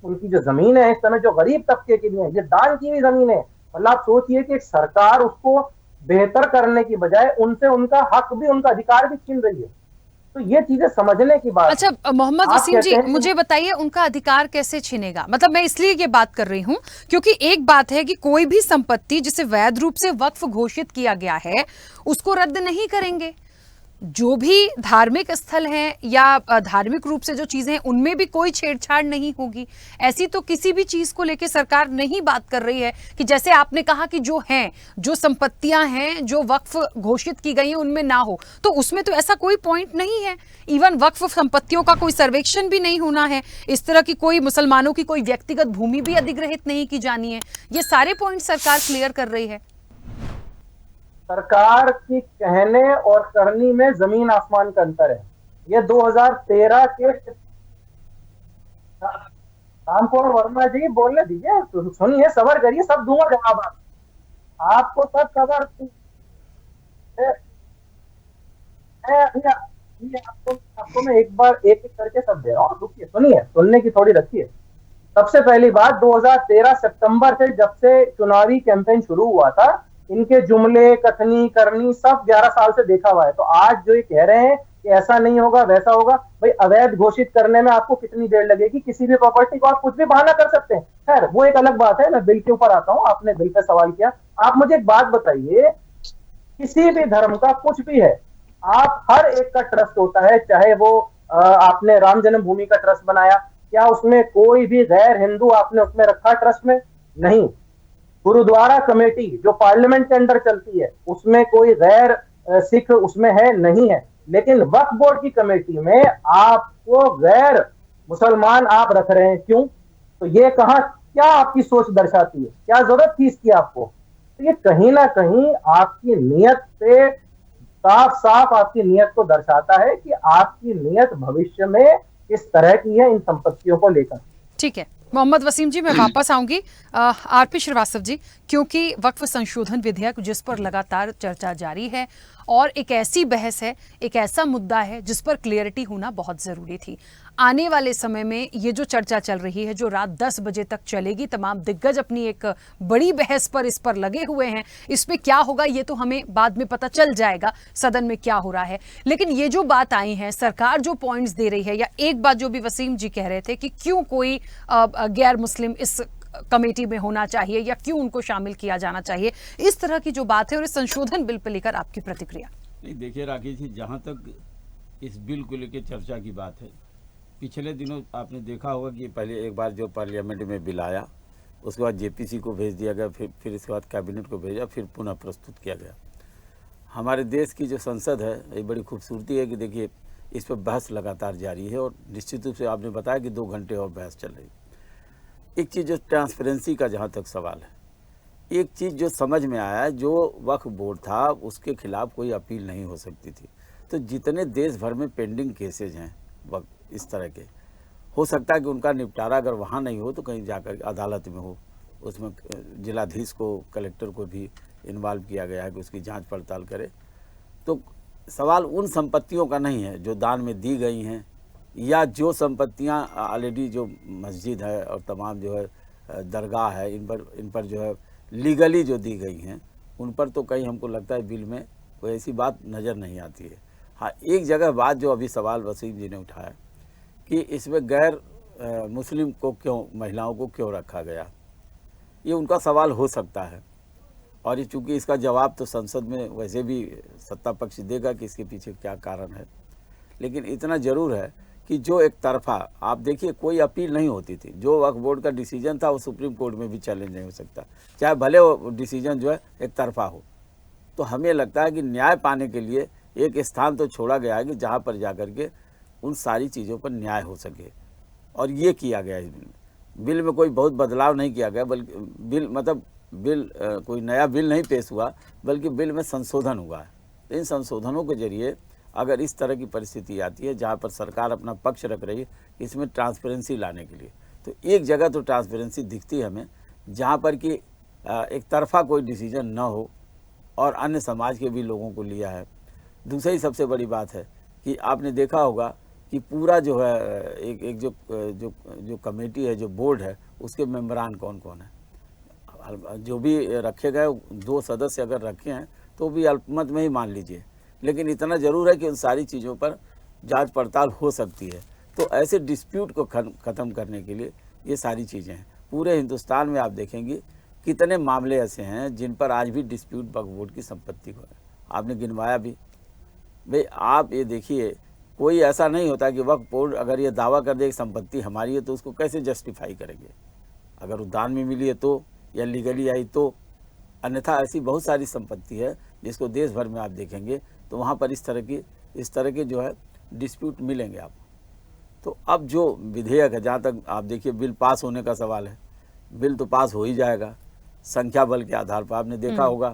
उनकी जो जमीन है इस समय जो गरीब तबके के लिए है, ये दान की हुई जमीन है। मतलब आप सोचिए कि सरकार उसको बेहतर करने की बजाय उनसे उनका हक भी, उनका अधिकार भी छीन रही है। तो ये चीजें समझने की बात। अच्छा मोहम्मद वसीम जी, मुझे बताइए उनका अधिकार कैसे छीनेगा? मतलब मैं इसलिए ये बात कर रही हूं क्योंकि एक बात है कि कोई भी संपत्ति जिसे वैध रूप से वक्फ घोषित किया गया है उसको रद्द नहीं करेंगे। जो भी धार्मिक स्थल हैं या धार्मिक रूप से जो चीजें हैं उनमें भी कोई छेड़छाड़ नहीं होगी। ऐसी तो किसी भी चीज को लेकर सरकार नहीं बात कर रही है कि जैसे आपने कहा कि जो हैं, जो संपत्तियां हैं जो वक्फ घोषित की गई हैं उनमें ना हो, तो उसमें तो ऐसा कोई पॉइंट नहीं है। इवन वक्फ संपत्तियों का कोई सर्वेक्षण भी नहीं होना है, इस तरह की कोई मुसलमानों की कोई व्यक्तिगत भूमि भी अधिग्रहित नहीं की जानी है। ये सारे पॉइंट सरकार क्लियर कर रही है। सरकार की कहने और करनी में जमीन आसमान का अंतर है। ये 2013 के रामकुमार वर्मा जी बोलने दीजिए, सुनिए, सबर करिए, सब दूंगा जवाब। आपको सब खबर आपको मैं एक बार एक एक करके सब दे रहा हूँ। रुकिए, सुनिए, सुनने की थोड़ी रखिए। सबसे पहली बात, 2013 सितंबर से जब से चुनावी कैंपेन शुरू हुआ था, इनके जुमले, कथनी करनी सब 11 साल से देखा हुआ है। तो आज जो ये कह रहे हैं कि ऐसा नहीं होगा, वैसा होगा, भाई अवैध घोषित करने में आपको कितनी देर लगेगी? किसी भी प्रॉपर्टी को आप कुछ भी बहाना कर सकते हैं। खैर वो एक अलग बात है, मैं बिल के ऊपर आता हूँ। आपने बिल पे सवाल किया। आप मुझे एक बात बताइए, किसी भी धर्म का कुछ भी है, आप हर एक का ट्रस्ट होता है, चाहे वो आपने राम जन्मभूमि का ट्रस्ट बनाया, क्या उसमें कोई भी गैर हिंदू आपने उसमें रखा ट्रस्ट में? नहीं। गुरुद्वारा कमेटी जो पार्लियामेंट के अंदर चलती है, उसमें कोई गैर सिख उसमें है? नहीं है। लेकिन वक्फ बोर्ड की कमेटी में आपको गैर मुसलमान आप रख रहे हैं, क्यों? तो ये कहां, क्या आपकी सोच दर्शाती है? क्या जरूरत थी इसकी आपको? तो ये कहीं ना कहीं आपकी नीयत से साफ साफ आपकी नीयत को दर्शाता है कि आपकी नीयत भविष्य में किस तरह की है इन संपत्तियों को लेकर। ठीक है मोहम्मद वसीम जी, मैं वापस आऊंगी। आरपी श्रीवास्तव जी, क्योंकि वक्फ संशोधन विधेयक जिस पर लगातार चर्चा जारी है और एक ऐसी बहस है, एक ऐसा मुद्दा है जिस पर क्लियरिटी होना बहुत ज़रूरी थी। आने वाले समय में ये जो चर्चा चल रही है, जो रात 10 बजे तक चलेगी, तमाम दिग्गज अपनी एक बड़ी बहस पर इस पर लगे हुए हैं। इसमें क्या होगा ये तो हमें बाद में पता चल जाएगा, सदन में क्या हो रहा है। लेकिन ये जो बात आई है, सरकार जो पॉइंट्स दे रही है, या एक बात जो भी वसीम जी कह रहे थे कि क्यों कोई गैर मुस्लिम इस कमेटी में होना चाहिए या क्यों उनको शामिल किया जाना चाहिए, इस तरह की जो बात है और इस संशोधन बिल पर लेकर आपकी प्रतिक्रिया? नहीं, देखिए राकेश जी, जहाँ तक इस बिल को लेकर चर्चा की बात है, पिछले दिनों आपने देखा होगा कि पहले एक बार जो पार्लियामेंट में बिल आया, उसके बाद जेपीसी को भेज दिया गया, फिर इसके बाद कैबिनेट को भेजा, फिर पुनः प्रस्तुत किया गया। हमारे देश की जो संसद है, ये बड़ी खूबसूरती है कि देखिए इस पर बहस लगातार जारी है और निश्चित रूप से आपने बताया कि 2 घंटे और बहस चल रही। एक चीज़ जो ट्रांसपेरेंसी का जहाँ तक सवाल है, एक चीज़ जो समझ में आया, जो वक्फ बोर्ड था उसके खिलाफ कोई अपील नहीं हो सकती थी। तो जितने देश भर में पेंडिंग केसेज हैं वक्फ इस तरह के, हो सकता है कि उनका निपटारा अगर वहाँ नहीं हो तो कहीं जाकर अदालत में हो। उसमें जिलाधीश को, कलेक्टर को भी इन्वॉल्व किया गया है कि उसकी जांच पड़ताल करे। तो सवाल उन संपत्तियों का नहीं है जो दान में दी गई हैं या जो संपत्तियां ऑलरेडी जो मस्जिद है और तमाम जो है दरगाह है, इन पर जो है लीगली जो दी गई हैं, उन पर तो कहीं हमको लगता है बिल में कोई ऐसी बात नज़र नहीं आती है। हाँ, एक जगह बात जो अभी सवाल वसीम जी ने उठाया कि इसमें गैर मुस्लिम को क्यों, महिलाओं को क्यों रखा गया, ये उनका सवाल हो सकता है। और ये चूँकि इसका जवाब तो संसद में वैसे भी सत्ता पक्ष देगा कि इसके पीछे क्या कारण है, लेकिन इतना ज़रूर है कि जो एक तरफा, आप देखिए कोई अपील नहीं होती थी, जो वक्फ बोर्ड का डिसीजन था वो सुप्रीम कोर्ट में भी चैलेंज नहीं हो सकता, चाहे भले वो डिसीजन जो है एक तरफा हो। तो हमें लगता है कि न्याय पाने के लिए एक स्थान तो छोड़ा गया है कि जहाँ पर जाकर के उन सारी चीज़ों पर न्याय हो सके, और ये किया गया है। बिल में कोई बहुत बदलाव नहीं किया गया, बल्कि बिल कोई नया बिल नहीं पेश हुआ, बल्कि बिल में संशोधन हुआ है। इन संशोधनों के जरिए अगर इस तरह की परिस्थिति आती है जहाँ पर सरकार अपना पक्ष रख रही है इसमें ट्रांसपेरेंसी लाने के लिए, तो एक जगह तो ट्रांसपेरेंसी दिखती है हमें, जहाँ पर कि एक तरफा कोई डिसीजन न हो और अन्य समाज के भी लोगों को लिया है। दूसरी सबसे बड़ी बात है कि आपने देखा होगा कि पूरा जो है एक जो कमेटी है, जो बोर्ड है, उसके मेंबरान कौन कौन है, जो भी रखे गए 2 सदस्य अगर रखे हैं तो भी अल्पमत में ही मान लीजिए, लेकिन इतना ज़रूर है कि उन सारी चीज़ों पर जांच पड़ताल हो सकती है। तो ऐसे डिस्प्यूट को ख़त्म करने के लिए ये सारी चीज़ें हैं। पूरे हिंदुस्तान में आप देखेंगे कितने मामले ऐसे हैं जिन पर आज भी डिस्प्यूट वक्फ बोर्ड की संपत्ति को है, आपने गिनवाया भी। भाई आप ये देखिए, कोई ऐसा नहीं होता कि वक्फ बोर्ड अगर ये दावा कर दे कि संपत्ति हमारी है तो उसको कैसे जस्टिफाई करेंगे, अगर वो दान में मिली है तो, या लीगली आई तो। अन्यथा ऐसी बहुत सारी संपत्ति है जिसको देश भर में आप देखेंगे तो वहाँ पर इस तरह के जो है डिस्प्यूट मिलेंगे आपको। तो अब जो विधेयक है, जहाँ तक आप देखिए बिल पास होने का सवाल है, बिल तो पास हो ही जाएगा संख्या बल के आधार पर। आपने देखा होगा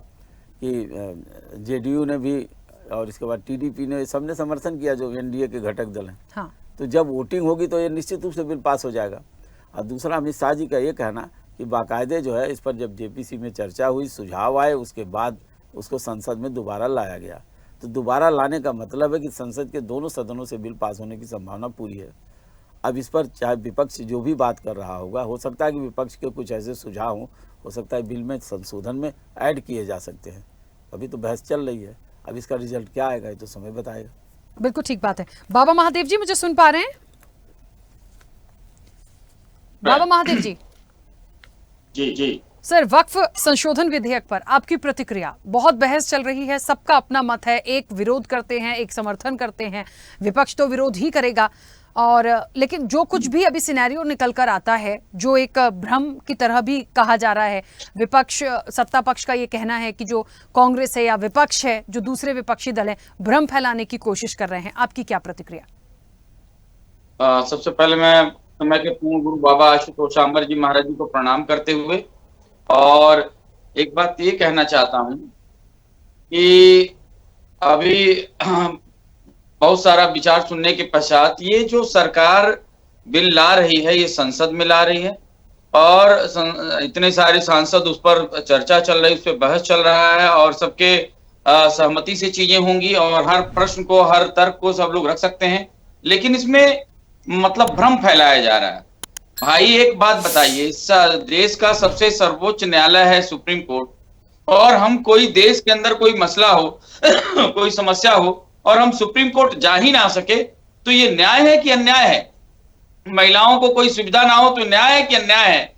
कि जेडीयू ने भी और इसके बाद टीडीपी ने, सबने समर्थन किया, जो एनडीए के घटक दल हैं। हाँ। तो जब वोटिंग होगी तो ये निश्चित रूप से बिल पास हो जाएगा। और दूसरा अमित शाह जी का ये कहना कि बाकायदे जो है इस पर जब जेपीसी में चर्चा हुई, सुझाव आए, उसके बाद उसको संसद में दोबारा लाया गया। तो दोबारा लाने का मतलब है कि संसद के दोनों सदनों से बिल पास होने की संभावना पूरी है। अब इस पर चाहे विपक्ष जो भी बात कर रहा होगा, हो सकता है कि विपक्ष के कुछ ऐसे सुझाव हों, हो सकता है बिल में संशोधन में ऐड किए जा सकते हैं। अभी तो बहस चल रही है, अब इसका रिजल्ट क्या आएगा ये तो समय बताएगा। बिल्कुल ठीक बात है। बाबा महादेव जी, मुझे सुन पा रहे हैं? बाबा महादेव जी। जी सर, वक्फ संशोधन विधेयक पर आपकी प्रतिक्रिया? बहुत बहस चल रही है, सबका अपना मत है, एक विरोध करते हैं, एक समर्थन करते हैं, विपक्ष तो विरोध ही करेगा। और लेकिन जो कुछ भी अभी सिनेरियो निकल कर आता है, जो एक भ्रम की तरह भी कहा जा रहा है, विपक्ष, सत्ता पक्ष का ये कहना है कि जो कांग्रेस है या विपक्ष है, जो दूसरे विपक्षी दल हैं, भ्रम फैलाने की कोशिश कर रहे हैं। आपकी क्या प्रतिक्रिया? सबसे पहले मैं समय के पूर्ण गुरु बाबा आशुतोष शामर जी महाराज जी को प्रणाम करते हुए और एक बात ये कहना चाहता हूं कि अभी बहुत सारा विचार सुनने के पश्चात ये जो सरकार बिल ला रही है, ये संसद में ला रही है और इतने सारे सांसद उस पर चर्चा चल रही है, उस पर बहस चल रहा है और सबके सहमति से चीजें होंगी और हर प्रश्न को, हर तर्क को सब लोग रख सकते हैं, लेकिन इसमें मतलब भ्रम फैलाया जा रहा है। भाई एक बात बताइए, इस देश का सबसे सर्वोच्च न्यायालय है सुप्रीम कोर्ट, और हम कोई देश के अंदर कोई मसला हो कोई समस्या हो और हम सुप्रीम कोर्ट जा ही ना सके तो ये न्याय है कि अन्याय है? महिलाओं को कोई सुविधा ना हो तो न्याय है कि अन्याय है?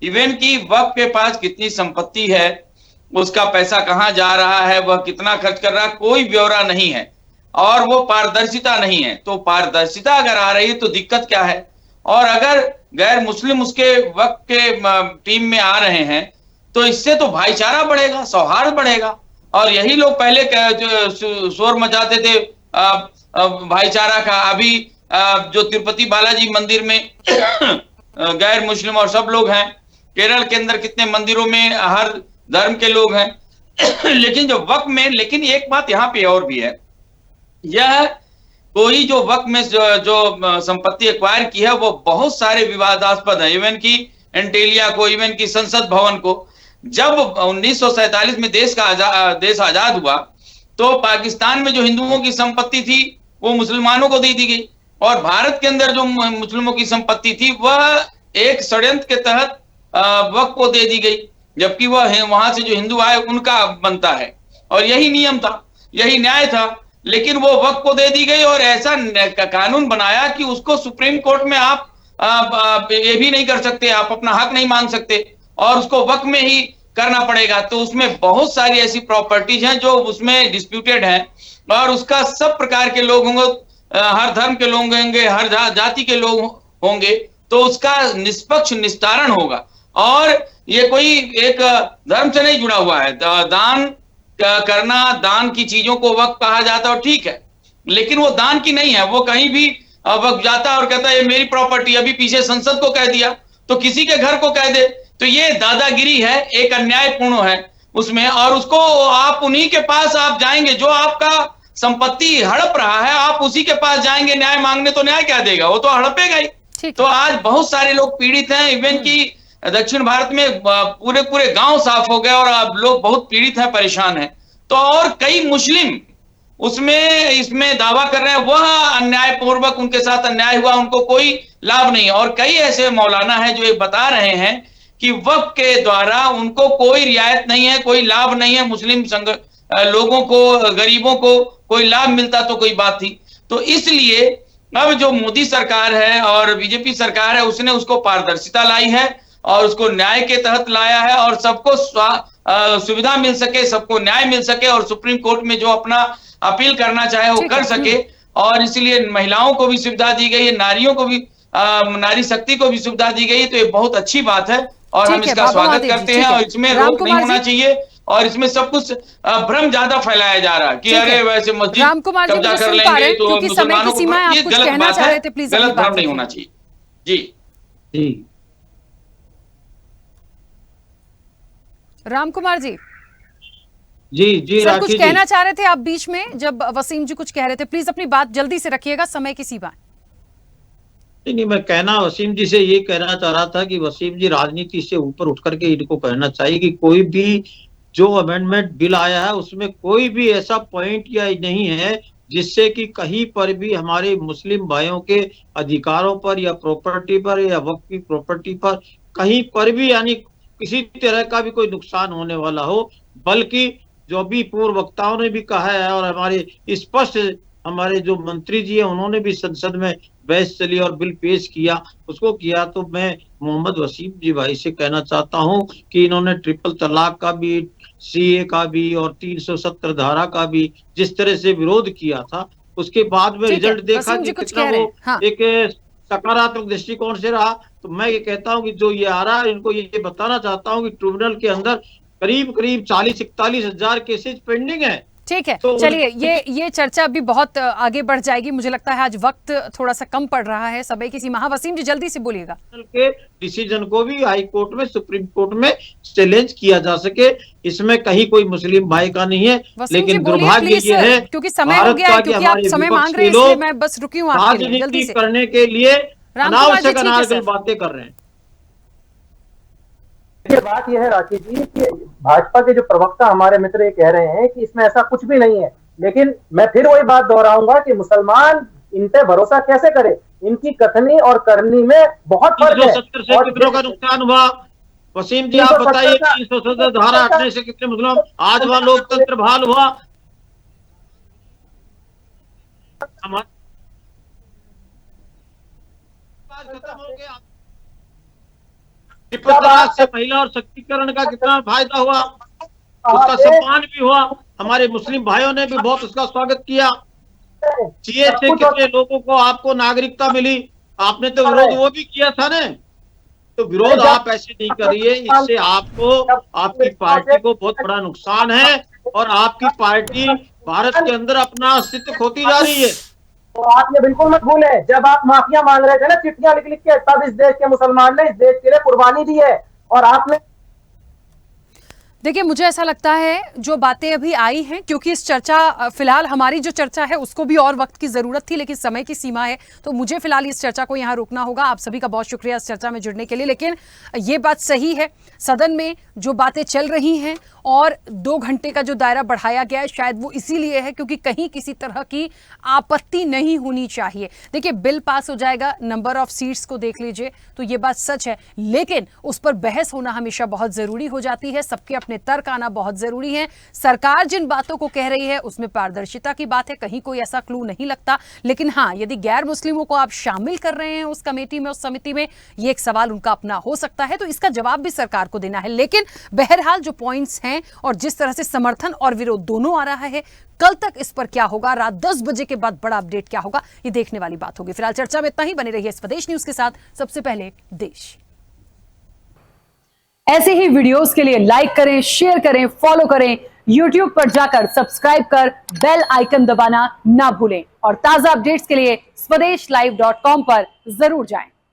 इवन की वक्फ के पास कितनी संपत्ति है, उसका पैसा कहां जा रहा है, वह कितना खर्च कर रहा है, कोई ब्यौरा नहीं है और वो पारदर्शिता नहीं है। तो पारदर्शिता अगर आ रही है तो दिक्कत क्या है? और अगर गैर मुस्लिम उसके वक्त के टीम में आ रहे हैं तो इससे तो भाईचारा बढ़ेगा, सौहार्द बढ़ेगा। और यही लोग पहले शोर मचाते थे भाईचारा का। अभी जो तिरुपति बालाजी मंदिर में गैर मुस्लिम और सब लोग हैं, केरल के अंदर कितने मंदिरों में हर धर्म के लोग हैं लेकिन जो वक्त में, लेकिन एक बात यहाँ पे और भी है, यह कोई जो वक्त में जो संपत्ति एक्वायर की है वो बहुत सारे विवादास्पद है। इवन की एंटेलिया को, इवन की संसद भवन को, जब 1947 में देश आजाद हुआ तो पाकिस्तान में जो हिंदुओं की संपत्ति थी वो मुसलमानों को दे दी गई और भारत के अंदर जो मुस्लिमों की संपत्ति थी वह एक षड्यंत्र के तहत वक्फ को दे दी गई, जबकि वह वहां से जो हिंदू आए उनका बनता है, और यही नियम था, यही न्याय था, लेकिन वो वक्फ को दे दी गई। और ऐसा कानून बनाया कि उसको सुप्रीम कोर्ट में आप ये भी नहीं कर सकते, आप अपना हक नहीं मांग सकते, और उसको वक्फ में ही करना पड़ेगा। तो उसमें बहुत सारी ऐसी प्रॉपर्टीज हैं जो उसमें डिस्प्यूटेड हैं, और उसका सब प्रकार के लोग होंगे, हर धर्म के लोग होंगे, हर जाति के लोग होंगे, तो उसका निष्पक्ष निस्तारण होगा। और ये कोई एक धर्म से नहीं जुड़ा हुआ है। दान करना, दान की चीजों को वक्फ कहा जाता है, ठीक है, लेकिन वो दान की नहीं है। वो कहीं भी वक्फ जाता है और कहता है ये मेरी प्रॉपर्टी, अभी पीछे संसद को कह दिया, तो किसी के घर को कह दे, तो ये दादागिरी है, एक अन्यायपूर्ण है उसमें। और उसको आप उन्हीं के पास आप जाएंगे जो आपका संपत्ति हड़प रहा है, आप उसी के पास जाएंगे न्याय मांगने, तो न्याय क्या देगा, वो तो हड़पेगा ही। तो आज बहुत सारे लोग पीड़ित हैं, इवन की दक्षिण भारत में पूरे गांव साफ हो गए और अब लोग बहुत पीड़ित हैं, परेशान हैं। तो और कई मुस्लिम उसमें इसमें दावा कर रहे हैं वह अन्यायपूर्वक उनके साथ अन्याय हुआ, उनको कोई लाभ नहीं है। और कई ऐसे मौलाना हैं जो ये बता रहे हैं कि वक्फ के द्वारा उनको कोई रियायत नहीं है, कोई लाभ नहीं है, मुस्लिम लोगों को, गरीबों को कोई लाभ मिलता तो कोई बात थी। तो इसलिए अब जो मोदी सरकार है और बीजेपी सरकार है, उसने उसको पारदर्शिता लाई है और उसको न्याय के तहत लाया है, और सबको सुविधा मिल सके, सबको न्याय मिल सके, और सुप्रीम कोर्ट में जो अपना अपील करना चाहे वो कर सके। और इसलिए महिलाओं को भी सुविधा दी गई है, नारियों को भी, नारी शक्ति को भी सुविधा दी गई है। तो ये बहुत अच्छी बात है और हम इसका स्वागत करते हैं, और इसमें रोक नहीं होना चाहिए। और इसमें सब कुछ भ्रम ज्यादा फैलाया जा रहा है कि अरे वैसे मस्जिद कब्जा कर लेंगे तो मुसलमानों को, ये गलत बात है, गलत भ्रम नहीं होना चाहिए। जी राम कुमार जी, जी सर कुछ कहना चाह रहे थे आप बीच में, जब वसीम जी कुछ कह रहे थे, प्लीज अपनी बात जल्दी से रखिएगा, समय की सीमा। नहीं, मैं कहना वसीम जी से ये कहना चाह रहा था कि वसीम जी राजनीति से ऊपर उठ करके इनको कहना चाहिए कि कोई भी जो अमेंडमेंट बिल आया है उसमें कोई भी ऐसा पॉइंट या नहीं है जिससे कि कहीं पर भी हमारे मुस्लिम भाइयों के अधिकारों पर या प्रॉपर्टी पर या वक्फ की प्रॉपर्टी पर कहीं पर भी यानी किसी तरह का भी कोई नुकसान होने वाला हो, बल्कि जो भी पूर्व वक्ताओं ने भी कहा है और हमारे स्पष्ट हमारे जो मंत्री जी हैं उन्होंने भी संसद में बहस चली और बिल पेश किया, उसको किया। तो मैं मोहम्मद वसीम जी भाई से कहना चाहता हूं कि इन्होंने ट्रिपल तलाक का भी, सीए का भी और 370 धारा का भी जिस तरह से विरोध किया था, उसके बाद में रिजल्ट देखा कि कितना वो एक सकारात्मक दृष्टिकोण से रहा। तो मैं ये कहता हूं कि जो ये आ रहा है, इनको ये बताना चाहता हूं कि ट्रिब्यूनल के अंदर करीब 40-41 हजार केसेज पेंडिंग है। ठीक है, तो चलिए ये चर्चा अभी बहुत आगे बढ़ जाएगी, मुझे लगता है आज वक्त थोड़ा सा कम पड़ रहा है, समय की सीमा। वसीम जी जल्दी से बोलिएगा। के डिसीजन को भी हाई कोर्ट में, सुप्रीम कोर्ट में चैलेंज किया जा सके, इसमें कहीं कोई मुस्लिम भाई का नहीं है। लेकिन दुर्भाग्य ये है क्योंकि समय हो गया है, क्योंकि आप समय मांग रहे हैं, इसलिए मैं बस रुकी हूँ आपके लिए, जल्दी से करने के लिए अनावश्यक अनारगल बातें कर रहे हैं। ये बात यह है राकेश जी कि भाजपा के जो प्रवक्ता हमारे मित्र ये कह रहे हैं कि इसमें ऐसा कुछ भी नहीं है, लेकिन मैं फिर वही बात दोहराऊंगा कि मुसलमान इन पे भरोसा कैसे करे, इनकी कथनी और करनी में बहुत फर्क है। 370 से कितनों का नुकसान हुआ वसीम जी, आप बताइए। 370 धारा हटने से कितने मुस्लिम, आज वह लोकतंत्र बहाल हुआ। खत्म हो गया, से महिला और शक्तिकरण का कितना फायदा हुआ, उसका सम्मान भी हुआ, हमारे मुस्लिम भाइयों ने भी बहुत उसका स्वागत किया। सीए से कितने लोगों को आपको नागरिकता मिली, आपने तो विरोध वो भी किया था ना। तो विरोध आप ऐसे नहीं करिए, इससे आपको, आपकी पार्टी को बहुत बड़ा नुकसान है और आपकी पार्टी भारत के अंदर अपना अस्तित्व खोती जा रही है। तो आप ये बिल्कुल मत भूलें, जब आप माफिया मांग रहे थे ना चिट्ठियां लिख लिख के, तब इस देश के मुसलमान ने इस देश के लिए कुर्बानी दी है। और आपने देखिए, मुझे ऐसा लगता है जो बातें अभी आई हैं, क्योंकि इस चर्चा, फिलहाल हमारी जो चर्चा है उसको भी और वक्त की जरूरत थी, लेकिन समय की सीमा है, तो मुझे फिलहाल इस चर्चा को यहाँ रोकना होगा। आप सभी का बहुत शुक्रिया इस चर्चा में जुड़ने के लिए। लेकिन ये बात सही है, सदन में जो बातें चल रही हैं और 2 घंटे का जो दायरा बढ़ाया गया है शायद वो इसीलिए है क्योंकि कहीं किसी तरह की आपत्ति नहीं होनी चाहिए। देखिए बिल पास हो जाएगा, नंबर ऑफ सीट्स को देख लीजिए तो ये बात सच है, लेकिन उस पर बहस होना हमेशा बहुत जरूरी हो जाती है, सबके अपने तर्क आना बहुत जरूरी है। सरकार जिन बातों को कह रही है उसमें पारदर्शिता की बात है, कहीं कोई ऐसा क्लू नहीं लगता। लेकिन हाँ, यदि गैर मुस्लिमों को आप शामिल कर रहे हैं उस कमेटी में, उस समिति में, ये एक सवाल उनका अपना हो सकता है, तो इसका जवाब भी सरकार को देना है। लेकिन बहरहाल जो पॉइंट्स हैं और जिस तरह से समर्थन और विरोध दोनों आ रहा है, कल तक इस पर क्या होगा, रात 10 बजे के बाद बड़ा अपडेट क्या होगा, ये देखने वाली बात होगी। फिलहाल चर्चा में इतना ही, बने रहिए स्वदेश न्यूज के साथ। सबसे पहले देश। ऐसे ही वीडियोस के लिए लाइक करें, शेयर करें, फॉलो करें, YouTube पर जाकर सब्सक्राइब कर बेल आइकन दबाना ना भूलें और ताजा अपडेट्स के लिए स्वदेशलाइव.com पर जरूर जाएं।